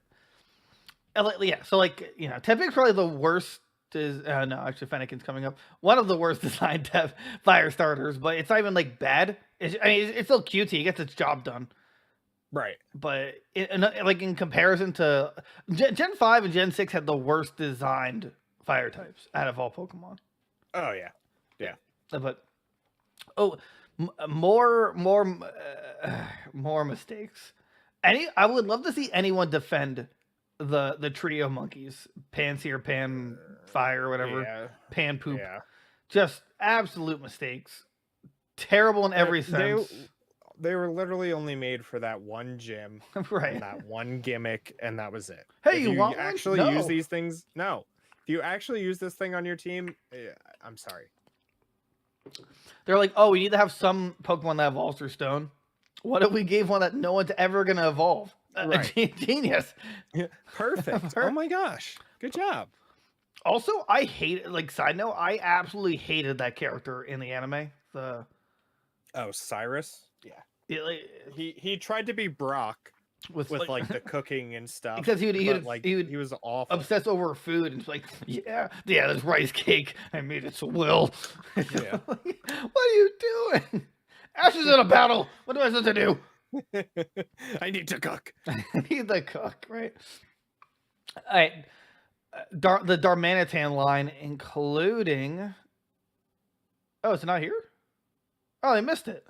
Yeah. So like Tepig's probably the worst. No, actually, Fennekin's coming up. One of the worst designed fire starters, but it's not even like bad. It's still cutesy. He gets its job done. Right. But in comparison to Gen 5 and Gen 6 had the worst designed fire types out of all Pokemon. Oh yeah. Yeah. But more mistakes. I would love to see anyone defend the trio monkeys, Pansear, Pan Fire, whatever, Yeah. Pan Poop. Yeah. Just absolute mistakes. Terrible in every sense. They were literally only made for that one gym, right? And that one gimmick, and that was it. Hey, if you want actually one? No. use these things? No. If you actually use this thing on your team, I'm sorry. They're like, oh, we need to have some Pokemon that evolves through Stone. What if we gave one that no one's ever gonna evolve? Right. Genius. Yeah. Perfect. Oh my gosh. Good job. Also, I hate side note, I absolutely hated that character in the anime. Cyrus? Yeah. He tried to be Brock with like the cooking and stuff. Because he was awful. Obsessed over food and it's like, yeah, this rice cake. I made it so well. Yeah. What are you doing? Ash is in a battle. What am I supposed to do? I need to cook. I need to cook, right? All right. The Darmanitan line, including... Oh, it's not here? Oh, they missed it.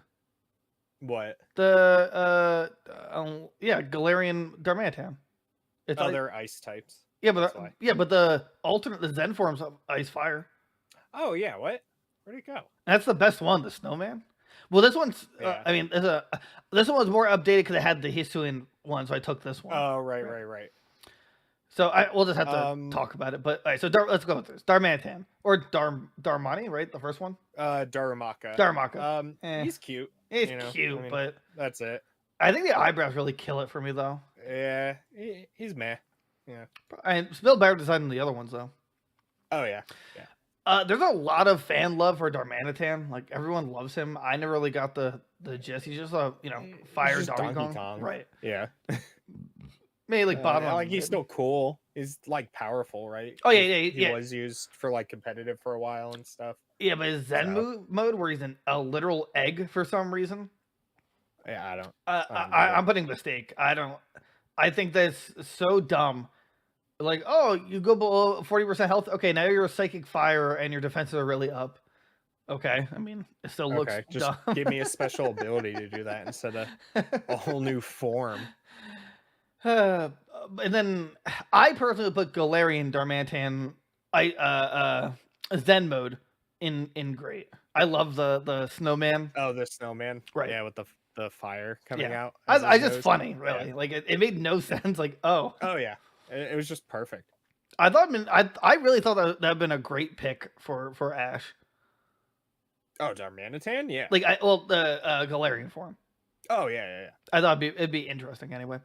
What? The Galarian Darmanitan. It's they're ice types. Yeah, but the Zen forms of Ice Fire. Oh yeah, what? Where'd it go? That's the best one, the Snowman. Well, this one's. Yeah. This one was more updated because it had the Hisuian one, so I took this one. Oh right. So we'll just have to talk about it. But all right, so let's go with this. Darmanitan or Darmani, right? The first one. Darumaka. He's cute. He's cute, but that's it. I think the eyebrows really kill it for me, though. Yeah, he's meh. Yeah. And still better design than the other ones, though. Oh yeah. There's a lot of fan love for Darmanitan. Like everyone loves him. I never really got the gist. He's just a fire Donkey Kong. Right. Yeah. Maybe like bottom. Like he's still cool. He's like powerful, right? Oh yeah. He was used for like competitive for a while and stuff. Yeah, but his Zen mode where he's a literal egg for some reason. Yeah, I don't. I'm putting mistake. I think that's so dumb. Like, oh, you go below 40% health. Okay, now you're a psychic fire and your defenses are really up. Okay, I mean, it still looks just dumb. Give me a special ability to do that instead of a whole new form. And then I personally put Galarian Darmanitan Zen mode in great. I love the snowman. Oh, the snowman. Right. Yeah, with the fire coming out. I just funny, really. Yeah. Like it made no sense. Like, oh. Oh yeah. It was just perfect. I really thought that'd have been a great pick for Ash. Oh, Darmanitan? Yeah. Like the Galarian form. Oh yeah. I thought it'd be interesting anyway.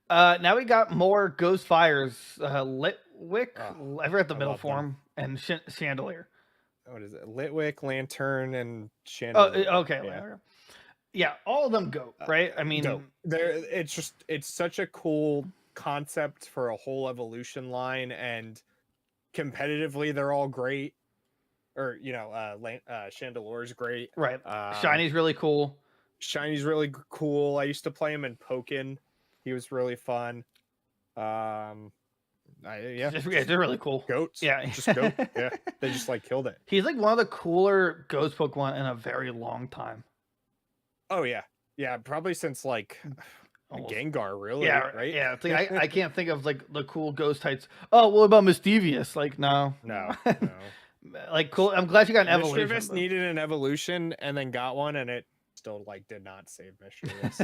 Now we got more Ghost Fires, Litwick. I forgot the middle form and Chandelier. What is it? Litwick, Lantern, and Chandelier. Oh, okay. Yeah, all of them go right. I mean, it's such a cool concept for a whole evolution line, and competitively they're all great. or Chandelore's great. Right. Shiny's really cool. Shiny's really cool. I used to play him in Pokken. He was really fun. They're really cool. Goats. Yeah. Just goat. Yeah. They just like killed it. He's like one of the cooler ghost Pokemon in a very long time. Oh yeah. Yeah, probably since like Gengar, really. Yeah, right? Yeah. It's like I can't think of like the cool ghost types. Oh, what about Mischievous? Like, no. Like, cool. I'm glad you got an evolution. Mischievous needed an evolution and then got one, and it still like did not save Mischievous.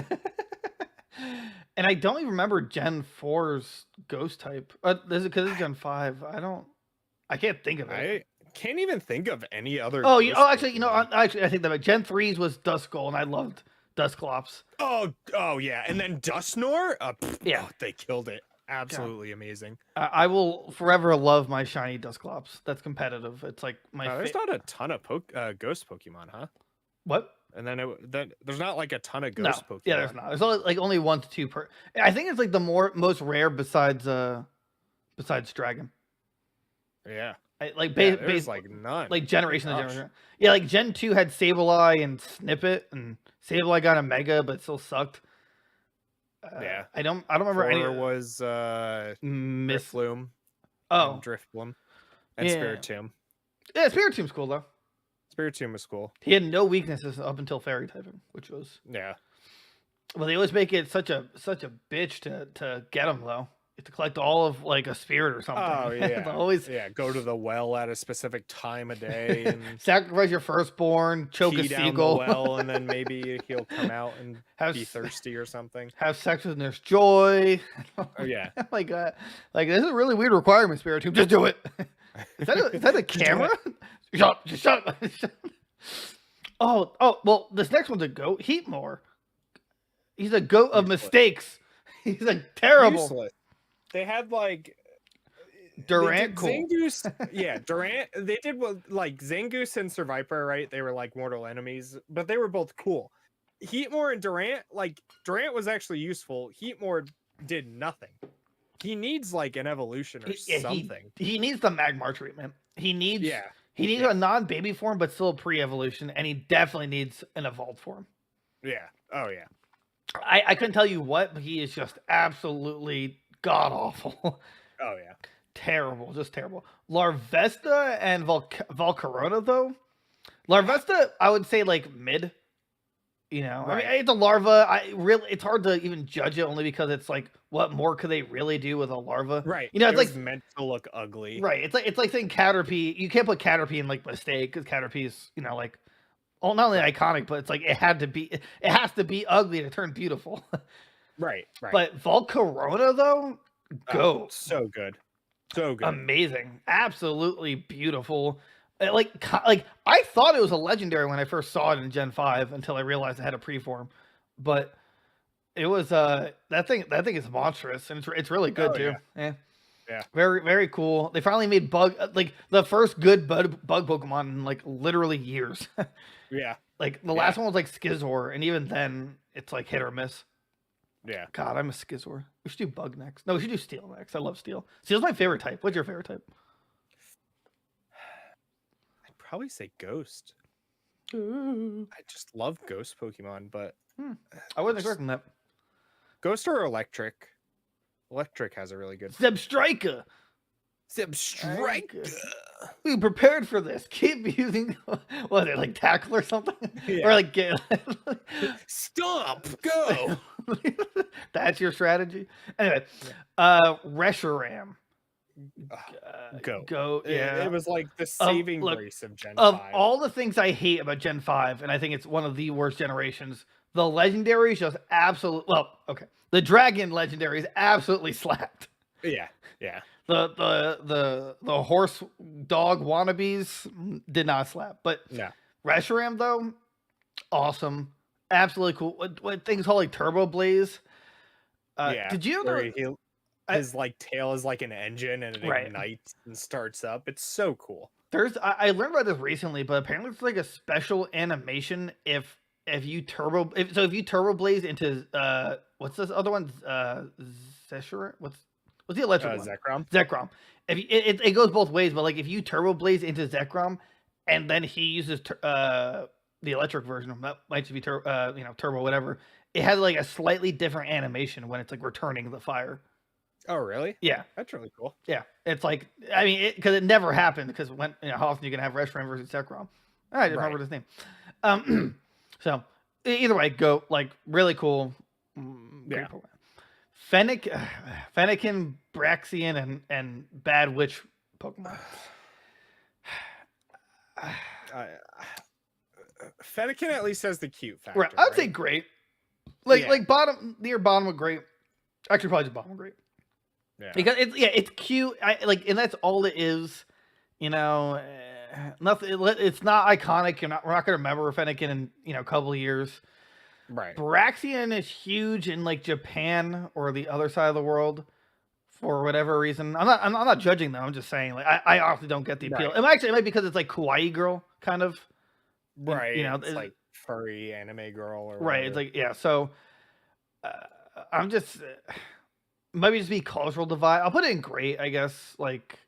And I don't even remember Gen 4's ghost type. Is it because it's Gen 5? I can't think of it. I can't even think of any other. Actually, I think that Gen 3's was Duskull, and I loved Dusclops. Oh yeah, and then Dusknoir. Yeah, they killed it. Absolutely amazing. I will forever love my shiny Dusclops. That's competitive. It's like my. There's not a ton of ghost Pokemon, huh? What? And then there's not like a ton of ghost Pokemon. Yeah, there's not. There's only, like only 1 to 2 per. I think it's like the most rare besides Dragon. Yeah. There's like none. Like generation to generation. Yeah, like Gen 2 had Sableye and Snippet, and Sableye got a Mega, but still sucked. Yeah. I don't remember any. There was Drifloon. Oh, Drifloon. And Spiritomb. Yeah, Spiritom's cool though. Spiritomb was cool. He had no weaknesses up until Fairy typing, which was Well, they always make it such a bitch to get them though. You have to collect all of like a spirit or something. Oh yeah, always go to the well at a specific time of day and sacrifice your firstball, choke a seagull, down the well, and then maybe he'll come out and be thirsty or something. Have sex with Nurse Joy. Oh yeah, like this is a really weird requirement, Spiritomb. Just do it. Is that a camera? Shut up. Oh, well, this next one's a goat. Heatmore. He's a goat of mistakes. He's a terrible. Useless. They had like Durant, cool. Zangoose, yeah, Durant. They did like Zangoose and Survivor, right? They were like mortal enemies, but they were both cool. Heatmore and Durant, like Durant was actually useful. Heatmore did nothing. He needs like an evolution or something. He needs the Magmar treatment. He needs a non-baby form, but still a pre-evolution, and he definitely needs an evolved form. Yeah. Oh yeah. I couldn't tell you what, but he is just absolutely god awful. Oh yeah. Terrible, just terrible. Larvesta and Volcarona though. Larvesta, I would say like mid. You know, right. I mean, it's a larva. It's hard to even judge it only because it's like, what more could they really do with a larva? Right. You know, it's like meant to look ugly. Right. It's like saying Caterpie. You can't put Caterpie in like Mistake because Caterpie is, you know, like, well, not only iconic, but it's like it has to be ugly to turn beautiful. Right. But Volcarona though, so good, so good, amazing, absolutely beautiful. Like I thought it was a legendary when I first saw it in Gen 5 until I realized it had a preform, but it was that thing is monstrous and it's really good too. Yeah. Very, very cool. They finally made like the first good bug Pokemon in like literally years. Yeah. Like the last one was like Skizor, and even then it's like hit or miss. Yeah. God, I'm a Skizor. We should do Bug next. No, we should do Steel next. I love Steel. Steel's my favorite type. What's your favorite type? Probably say Ghost. Ooh. I just love Ghost Pokemon, but I wasn't expecting that. Ghost or Electric? Electric has a really good Zebstrika. We prepared for this. Keep using what are they, like tackle or something? Yeah. Or like get Stomp, go. That's your strategy. Anyway, Reshiram. Go. Yeah, it was like the saving grace of Gen 5. Of all the things I hate about Gen 5, and I think it's one of the worst generations, the legendaries just absolutely. Well, okay, the dragon legendaries absolutely slapped. Yeah. The horse dog wannabes did not slap, but Reshiram though, awesome, absolutely cool. What things called like Turbo Blaze? Did you know? His like tail is like an engine and it ignites and starts up. It's so cool. I learned about this recently, but apparently it's like a special animation if you turbo blaze into what's this other one? Zeshura? What's the electric one? Zekrom. Zekrom. If it goes both ways, but like if you turbo blaze into Zekrom, and then he uses the electric version. That might just be turbo, whatever. It has like a slightly different animation when it's like returning the fire. Oh, really? Yeah, That's really cool. yeah. It's like, I mean, because it never happened, because when how often you can have Restaurant versus Sekrom. I just remembered his name. So either way, go like really cool. Great program. Fennekin, Braxian, and Bad Witch Pokemon. Fennekin at least has the cute factor. Right. I would say great. Like near bottom of great. Actually, probably just bottom of great. Yeah. Because it's cute. And that's all it is. Nothing. It's not iconic. We're not going to remember Fennekin in a couple of years. Right. Braxian is huge in like Japan or the other side of the world for whatever reason. I'm not judging them. I'm just saying, like, I honestly don't get the appeal. Right. It might be because it's like kawaii girl kind of. Right. It's like furry anime girl or right. It's like, yeah. So I'm just maybe just be cultural divide. I'll put it in great, I guess. Like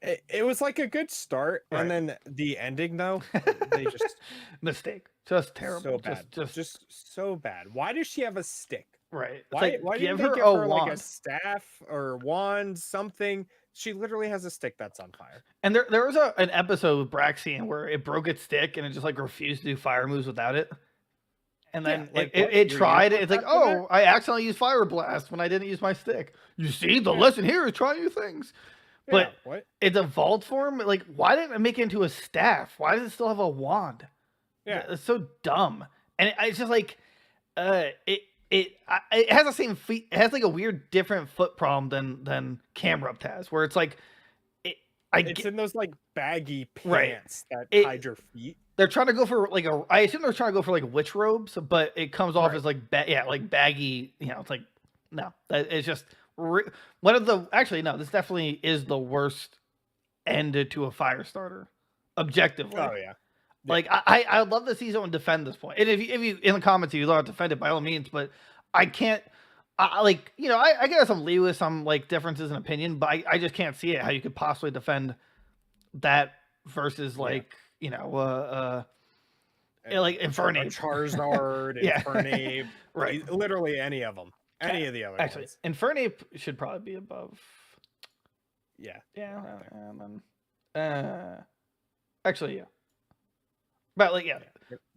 it was like a good start, right. And then the ending though, they just mistake. Just terrible. So bad. Just so bad. Why does she have a stick? Right. Why didn't they give her like a staff or wand, something? She literally has a stick that's on fire. And there was an episode with Braxian where it broke its stick and it just like refused to do fire moves without it. And then it tried it. It's like, oh, I accidentally used Fire Blast when I didn't use my stick. You see, the lesson here is try new things. But it's a vault form. Like, why didn't I make it into a staff? Why does it still have a wand? Yeah, it's so dumb. And it's just like, it has the same feet. It has like a weird, different foot problem than Camrupt has, where it's like, it's in those like baggy pants that hide your feet. They're trying to go for like I assume they're trying to go for like witch robes, but it comes off as like like baggy. It's like no, it's just one of the this definitely is the worst end to a fire starter, objectively. Oh yeah. Like I would love to see someone defend this point, and if you in the comments if you want to defend it by all means, but I can't. I get some leeway, some like differences in opinion, but I just can't see it how you could possibly defend that versus like like Infernape, Charizard, Infernape, right? Literally any of them, any of the other actually ones. Infernape should probably be above. Yeah. Actually, yeah. But like,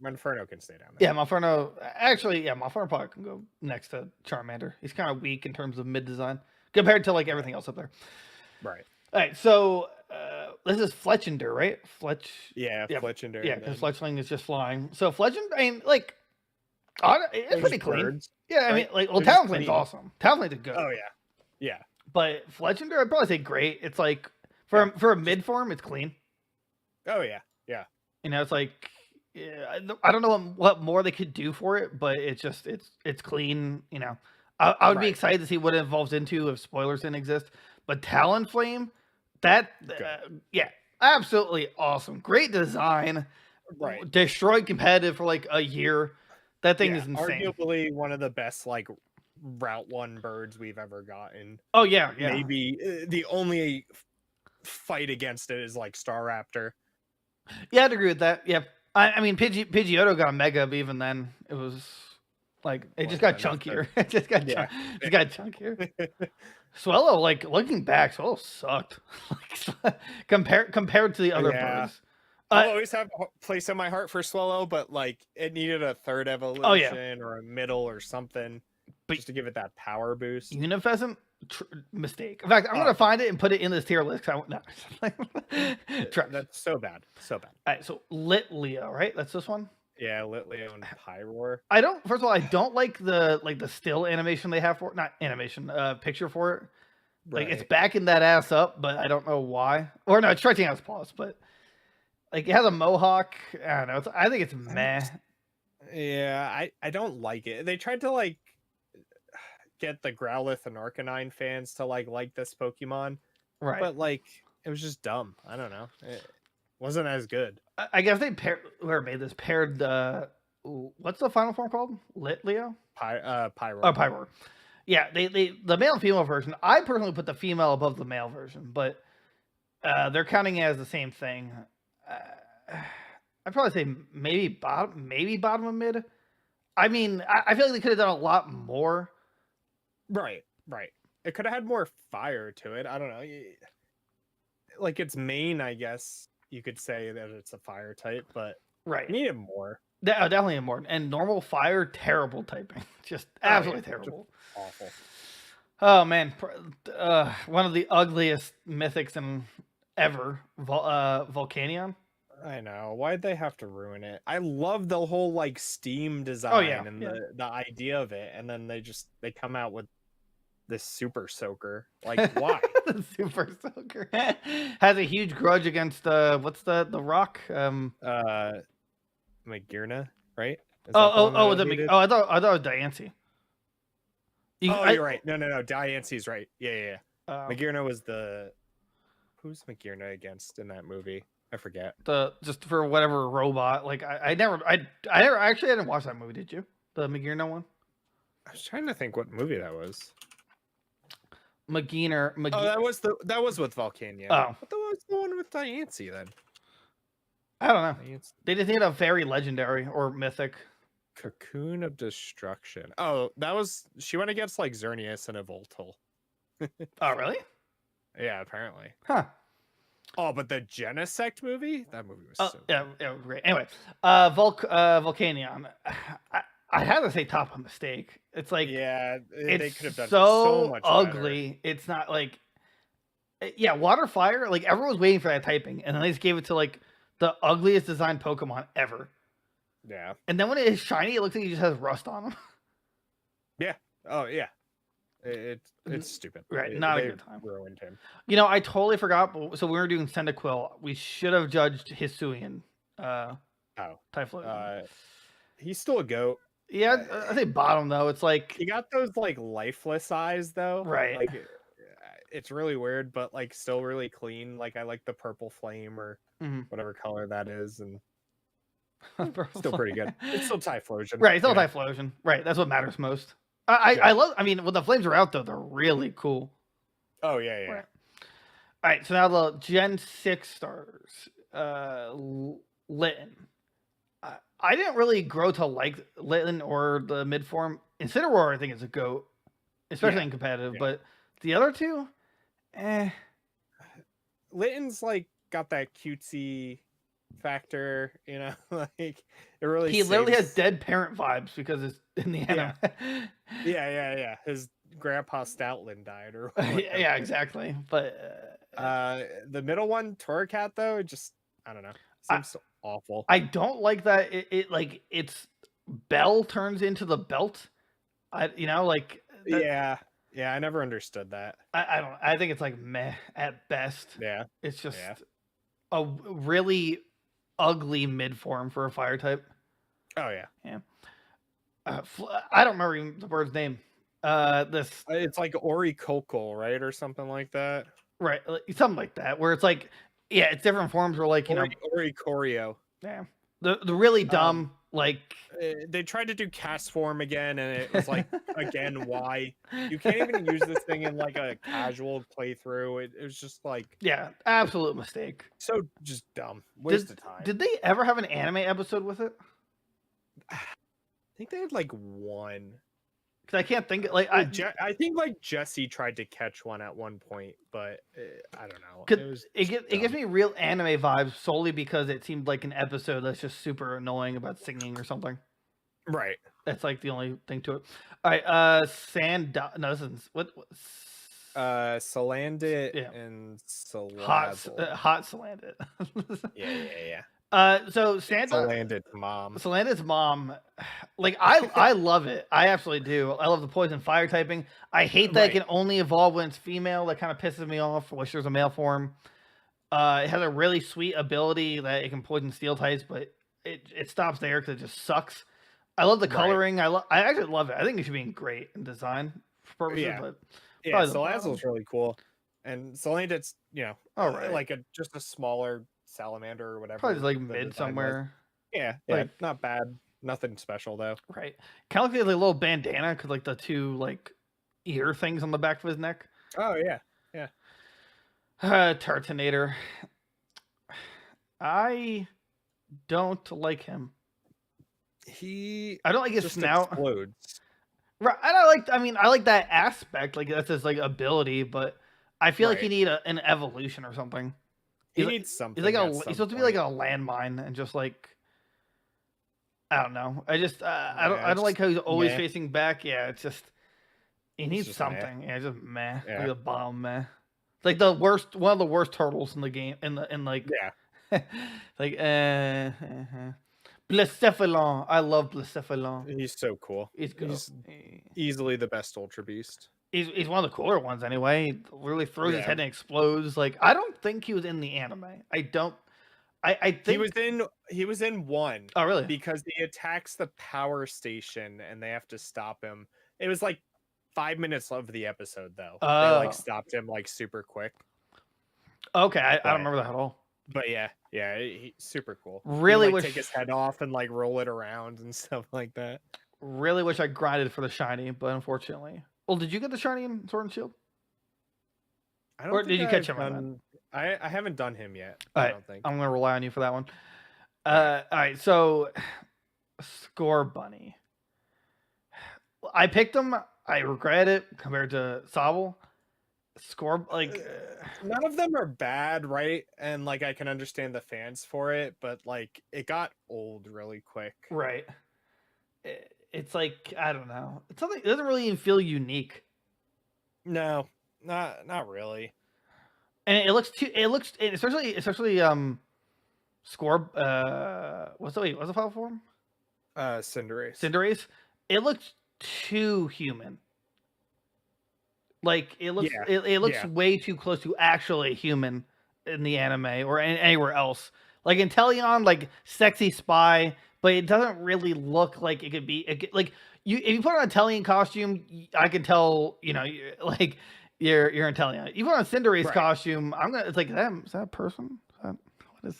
Monferno can stay down there. Yeah, Monferno. Actually, Monferno probably can go next to Charmander. He's kind of weak in terms of mid design compared to like everything else up there. Right. All right. So this is Fletchinder, right? Yeah, Fletchinder. Yeah, because Fletchling is just flying. So Fletchinder, I mean, like, it's pretty clean. Birds, yeah, I mean, like, Talonflame's awesome. Talonflame's good. Oh yeah. But Fletchinder, I'd probably say great. It's like for a mid form, it's clean. Oh yeah. It's like, I don't know what more they could do for it, but it's just it's clean. I would be excited to see what it evolves into if spoilers didn't exist. But Talonflame, absolutely awesome, great design. Right, destroyed competitive for like a year. That thing is insane. Arguably one of the best like Route 1 birds we've ever gotten. Oh yeah. Maybe the only fight against it is like Staraptor. Yeah, I'd agree with that. Yeah, I mean Pidgeotto got a Mega, but even then it was like it just got chunkier. It just got chunkier. Swellow, like looking back, Swellow sucked. compared to the other birds. I always have a place in my heart for Swellow, but like it needed a third evolution or a middle or something, just to give it that power boost. Unifescent. Mistake. In fact, I'm gonna find it and put it in this tier list. That's so bad. All right, so Litleo, right? That's this one. Yeah, Litleo and Pyroar. First of all, I don't like the still animation they have for it. Not animation, picture for it. Like it's backing that ass up, but I don't know why. Or no, it's stretching out its paws, but like it has a mohawk. I don't know. I think it's meh. Yeah, I don't like it. They tried to like get the Growlithe and Arcanine fans to like this Pokemon, right? But like it was just dumb. I don't know. It wasn't as good. I guess they paired what's the final form called? Litleo? Pyroar. Oh, Pyroar. Yeah, they the male and female version. I personally put the female above the male version, but they're counting it as the same thing. I'd probably say maybe bottom of mid. I mean, I feel like they could have done a lot more. Right. It could have had more fire to it. I don't know. Like its main, I guess you could say that it's a fire type, but Right. needed more. Definitely more. And normal fire, terrible typing. Just absolutely terrible. Just awful. Oh man, one of the ugliest mythics in ever, Volcanion. I know. Why'd they have to ruin it? I love the whole like Steam design and the idea of it, and then they come out with this super soaker. Like, why? The super soaker has a huge grudge against what's the rock? Magirna, right? I thought it was Diancie. You're right. No. Diancie's right. Yeah. Magirna was who's Magirna against in that movie? I forget. Just for whatever robot. Like I never actually I didn't watch that movie. Did you? The Magirna one? I was trying to think what movie that was. Magirna. Oh, that was with Volcania. Oh, what was the one with Diancie then? I don't know. They just need a very legendary or mythic. Cocoon of Destruction. Oh, she went against like Xerneas and a Voltal. Oh, really? Yeah, apparently. Huh. Oh, but the Genesect movie? That movie was so yeah, it was great. Anyway, Volcanion. I had to say top a mistake. It's like they could have done so much ugly. better. It's not like water fire. Like everyone was waiting for that typing, and then they just gave it to like the ugliest designed Pokemon ever. Yeah. And then when it is shiny, it looks like he just has rust on him. Yeah. Oh yeah. It's stupid. Right. Not a good time. Ruined him. You know, I totally forgot. So we were doing Cyndaquil. We should have judged Hisuian. Typhlosion. He's still a goat. Yeah, I think bottom though. It's like he got those like lifeless eyes though. Right. Like it's really weird, but like still really clean. Like I like the purple flame or whatever color that is, and still pretty good. It's still Typhlosion. Right, it's still Typhlosion. Right, that's what matters most. I love. I mean, when the flames are out though, they're really cool. Oh yeah. Right. All right, so now the Gen 6 starters. Litten. I didn't really grow to like Litten or the mid form. Incineroar, I think, is a goat, especially in competitive. But the other two, Litten's like got that cutesy factor, you know, like it really. He literally has dead parent vibes because it's in the anime. Yeah. His grandpa Stoutland died, or yeah, exactly. But the middle one, Torracat, though, it just I don't know, seems so awful. I don't like that. It like its bell turns into the belt. Yeah, I never understood that. I don't. I think it's like meh at best. Yeah, it's just a really ugly mid form for a fire type. Oh yeah. I don't remember even the bird's name. It's like Orichalcol, right, or something like that. Right, something like that, where it's like, it's different forms. Where like Oricorio. Yeah, the really dumb like they tried to do cast form again, and it was like again why you can't even use this thing in like a casual playthrough. It was just like absolute mistake. So just dumb, waste of time. Did they ever have an anime episode with it? I think they had like one. Because I can't think I think like Jesse tried to catch one at one point, but I don't know. It gives me real anime vibes solely because it seemed like an episode that's just super annoying about singing or something. Right. That's like the only thing to it. All right. Salandit and Salazzle. Hot Salandit. Yeah. So Salandit's mom, like I love it. I absolutely do. I love the poison fire typing. I hate that it can only evolve when it's female. That kind of pisses me off. I wish there's a male form. It has a really sweet ability that it can poison steel types, but it stops there because it just sucks. I love the coloring. I actually love it. I think it should be great in design purposes. But Salazzle's really cool, and Salandit's like just a smaller salamander or whatever. Probably like mid somewhere. Yeah, not bad. Nothing special though. Right. Kind of looks like a little bandana because like the two like ear things on the back of his neck. Oh yeah. Tartanator. I don't like him. He I don't like his just snout. explodes. Right. I like that aspect. Like that's his like ability, but I feel like he Right. need an evolution or something. He He's like, needs something. he's like at he's some supposed to be like a point. landmine and just like I don't know. I just I Yeah, don't like how he's always meh. facing back. Yeah, it's just he It's needs just meh. something. Yeah, just meh. Yeah. Like a bomb meh. It's like the worst one of the worst turtles in the game in like Yeah, like Blacephalon. I love Blacephalon. he's so cool. He's good. He's easily the best Ultra Beast. He's one of the cooler ones anyway. He really throws his Yeah. head and explodes. Like I don't think he was in the anime. I don't. I think He was in one Oh really? because he attacks the power station and they have to stop him. It was like 5 minutes of the episode though. They Oh. like stopped him like super quick. Okay, I But- don't remember that at all. But yeah, he's super cool. Really He'd, like, wish take his head off and like roll it around and stuff like that. really wish I grinded for the shiny, but unfortunately. Well, did you get the shiny in Sword and Shield? I Or don't did think you catch I've him on done- I haven't done him yet. All I right, don't think. I'm gonna rely on you for that one. Alright. All right, so Score Bunny. I picked him. I regret it compared to Sobble. Score like None of them are bad, right? And like I can understand the fans for it, but like it got old really quick. right. It's like I don't know. It's something. It doesn't really even feel unique, No, not really. and it looks too. It looks especially Score. What's the file form? Cinderace. Cinderace. It looks too human. Like it looks, Yeah, it looks yeah. way too close to actually human in the anime or anywhere else. Like in Teleon, like sexy spy, but it doesn't really look like it could be. Like you, if you put on a Teleon costume, I can tell. You know, like you're in Teleon. You put on a Cinderace Right. costume, I'm gonna. It's like is that a person? What is?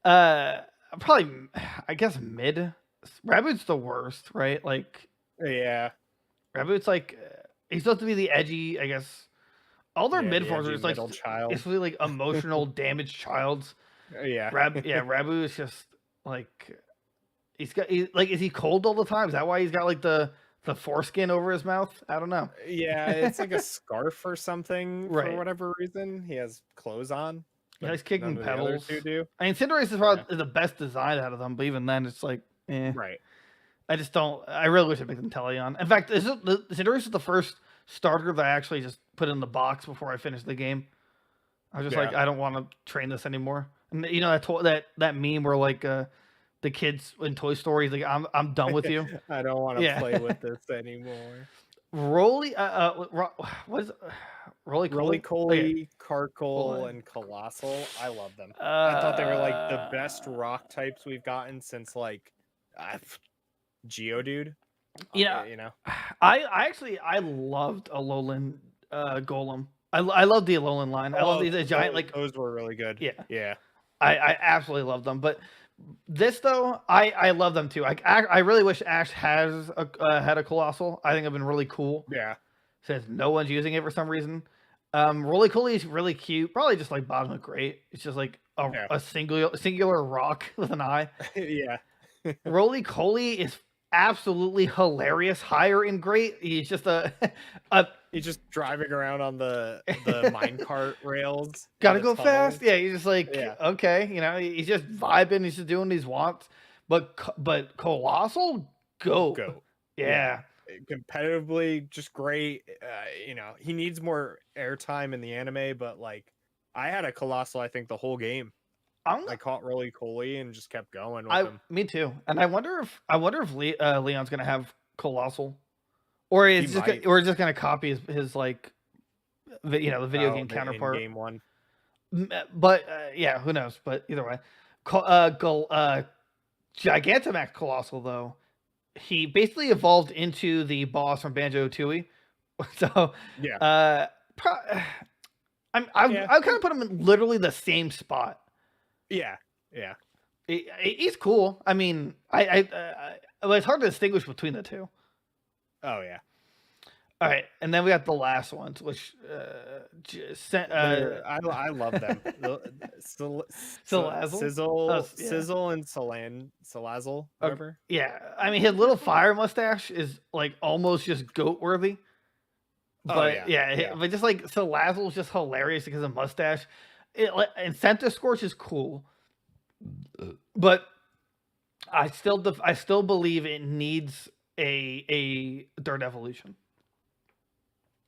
Probably. I guess mid. Rabbit's the worst, right? Like Yeah. Rabbit's like he's supposed to be the edgy, I guess. All their Yeah, mid the forms are edgy just like middle child. it's really like emotional damaged childs. Yeah. Rabu is just like he's got like is he cold all the time? Is that why he's got like the foreskin over his mouth? I don't know. Yeah, it's like a scarf or something Right. for whatever reason. He has clothes on. Yeah, he's but kicking none of the other pebbles. two do. I mean, Cinderace is probably the best design out of them, but even then, it's like, Right. I just don't. I really wish I picked Inteleon. In fact, Cinderace is the first starter that I actually just put in the box before I finished the game. I was just like, Yeah. I don't want to train this anymore. And you know that meme where like the kids in Toy Story, like I'm done with you. I don't want to Yeah. play with this anymore. Roly, what is Roly Roly Poly? Poly, Hold Carkol, on. and Colossal. I love them. I thought they were like the best Uh, rock types we've gotten since like Geodude. Yeah. You know. I loved Alolan Golem. I love the Alolan line. I love these giant like those were really good. Yeah. Yeah. I absolutely love them. But this though, I love them too. I really wish Ash has had a Colossal. I think it'd been really cool Yeah. since no one's using it for some reason. Roly Poly is really cute. Probably just like bottom of great. It's just like a singular rock with an eye. Yeah. Roly Poly is absolutely hilarious. Higher in great. He's just a He's just driving around on the minecart rails. in gotta the go fast. tunnels. Yeah, he's just like Yeah. okay, you know, he's just vibing. He's just doing these wants. But Colossal, go. Yeah. Competitively, just great. You know, he needs more airtime in the anime, but like, I had a Colossal. I think the whole game. I caught Roly Poly and just kept going with him. Me too. And I wonder if Leon's gonna have Colossal, or is just gonna copy his like, the video game counterpart. Game one. But yeah, who knows? But either way, Gigantamax Colossal though, he basically evolved into the boss from Banjo-Tooie. So Yeah. I kind of put him in literally the same spot. Yeah. Yeah. He's cool. I mean, it's hard to distinguish between the two. Oh yeah. All right, and then we got the last ones, which I love them. Salazzle? Sizzle, Yeah. Sizzle, and Salazzle, whatever. Yeah, I mean his little fire mustache is like almost just goat worthy. But but just like Salazzle is just hilarious because of mustache. And Centiscorch is cool, but I still believe it needs a third evolution.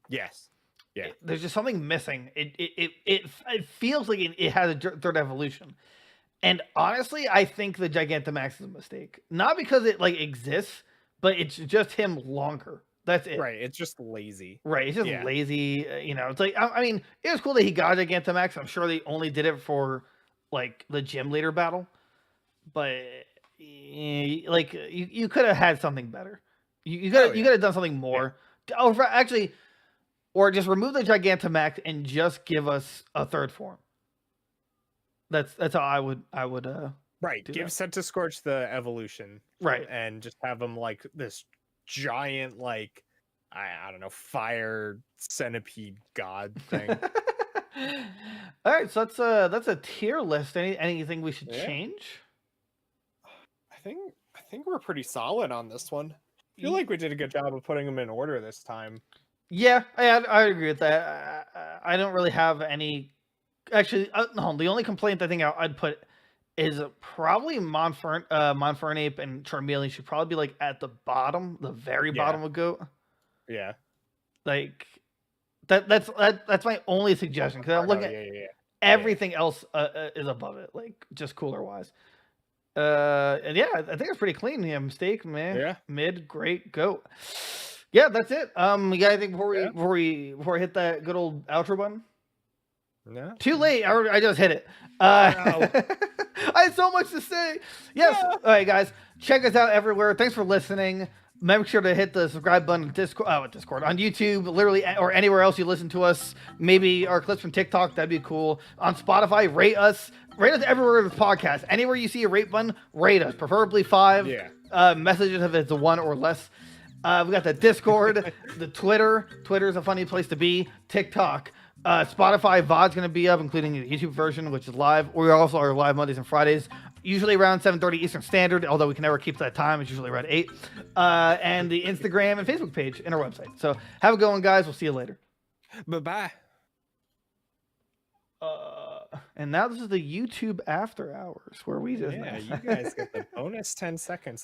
Yes. Yeah. There's just something missing. It feels like it has a third evolution. And honestly, I think the Gigantamax is a mistake. Not because it like exists, but it's just him longer. That's it. Right. It's just lazy. Right. It's just lazy. It's like I mean, it was cool that he got a Gigantamax. I'm sure they only did it for like the gym leader battle. But like you could have had something better. You could have done something more. Yeah. Oh, actually, or just remove the Gigantamax and just give us a third form. That's how I would right. Give Centiscorch the evolution. Right. And just have him like this giant like I don't know, fire centipede god thing. All right, so that's a tier list. Anything we should change? I think we're pretty solid on this one. I feel like we did a good job of putting them in order this time. Yeah, I agree with that. I don't really have any. Actually, no. The only complaint I think I'd put is probably Monfernape and Charmeleon should probably be like at the bottom, the very bottom of Goat. Yeah, like that's my only suggestion because I'm looking at everything else is above it, like just cooler wise. And I think it's pretty clean. Yeah, mistake, man. Yeah, mid, great, Goat. Yeah, that's it. You got anything before we hit that good old outro button? No. Too late. I just hit it. I had so much to say. Yes. Yeah. All right, guys. Check us out everywhere. Thanks for listening. Make sure to hit the subscribe button on Discord on YouTube, literally, or anywhere else you listen to us. Maybe our clips from TikTok. That'd be cool. On Spotify, rate us. Rate us everywhere with podcast. Anywhere you see a rate button, rate us. Preferably 5. Yeah. Messages if it's a 1 or less. We got the Discord, the Twitter. Twitter's a funny place to be. TikTok. Spotify VOD's going to be up, including the YouTube version, which is live. We also are live Mondays and Fridays, usually around 7:30 Eastern Standard, although we can never keep that time. It's usually around 8. And the Instagram and Facebook page and our website. So have a good one, guys. We'll see you later. Bye-bye. And now this is the YouTube After Hours, where we just... Yeah, you guys get the bonus 10 seconds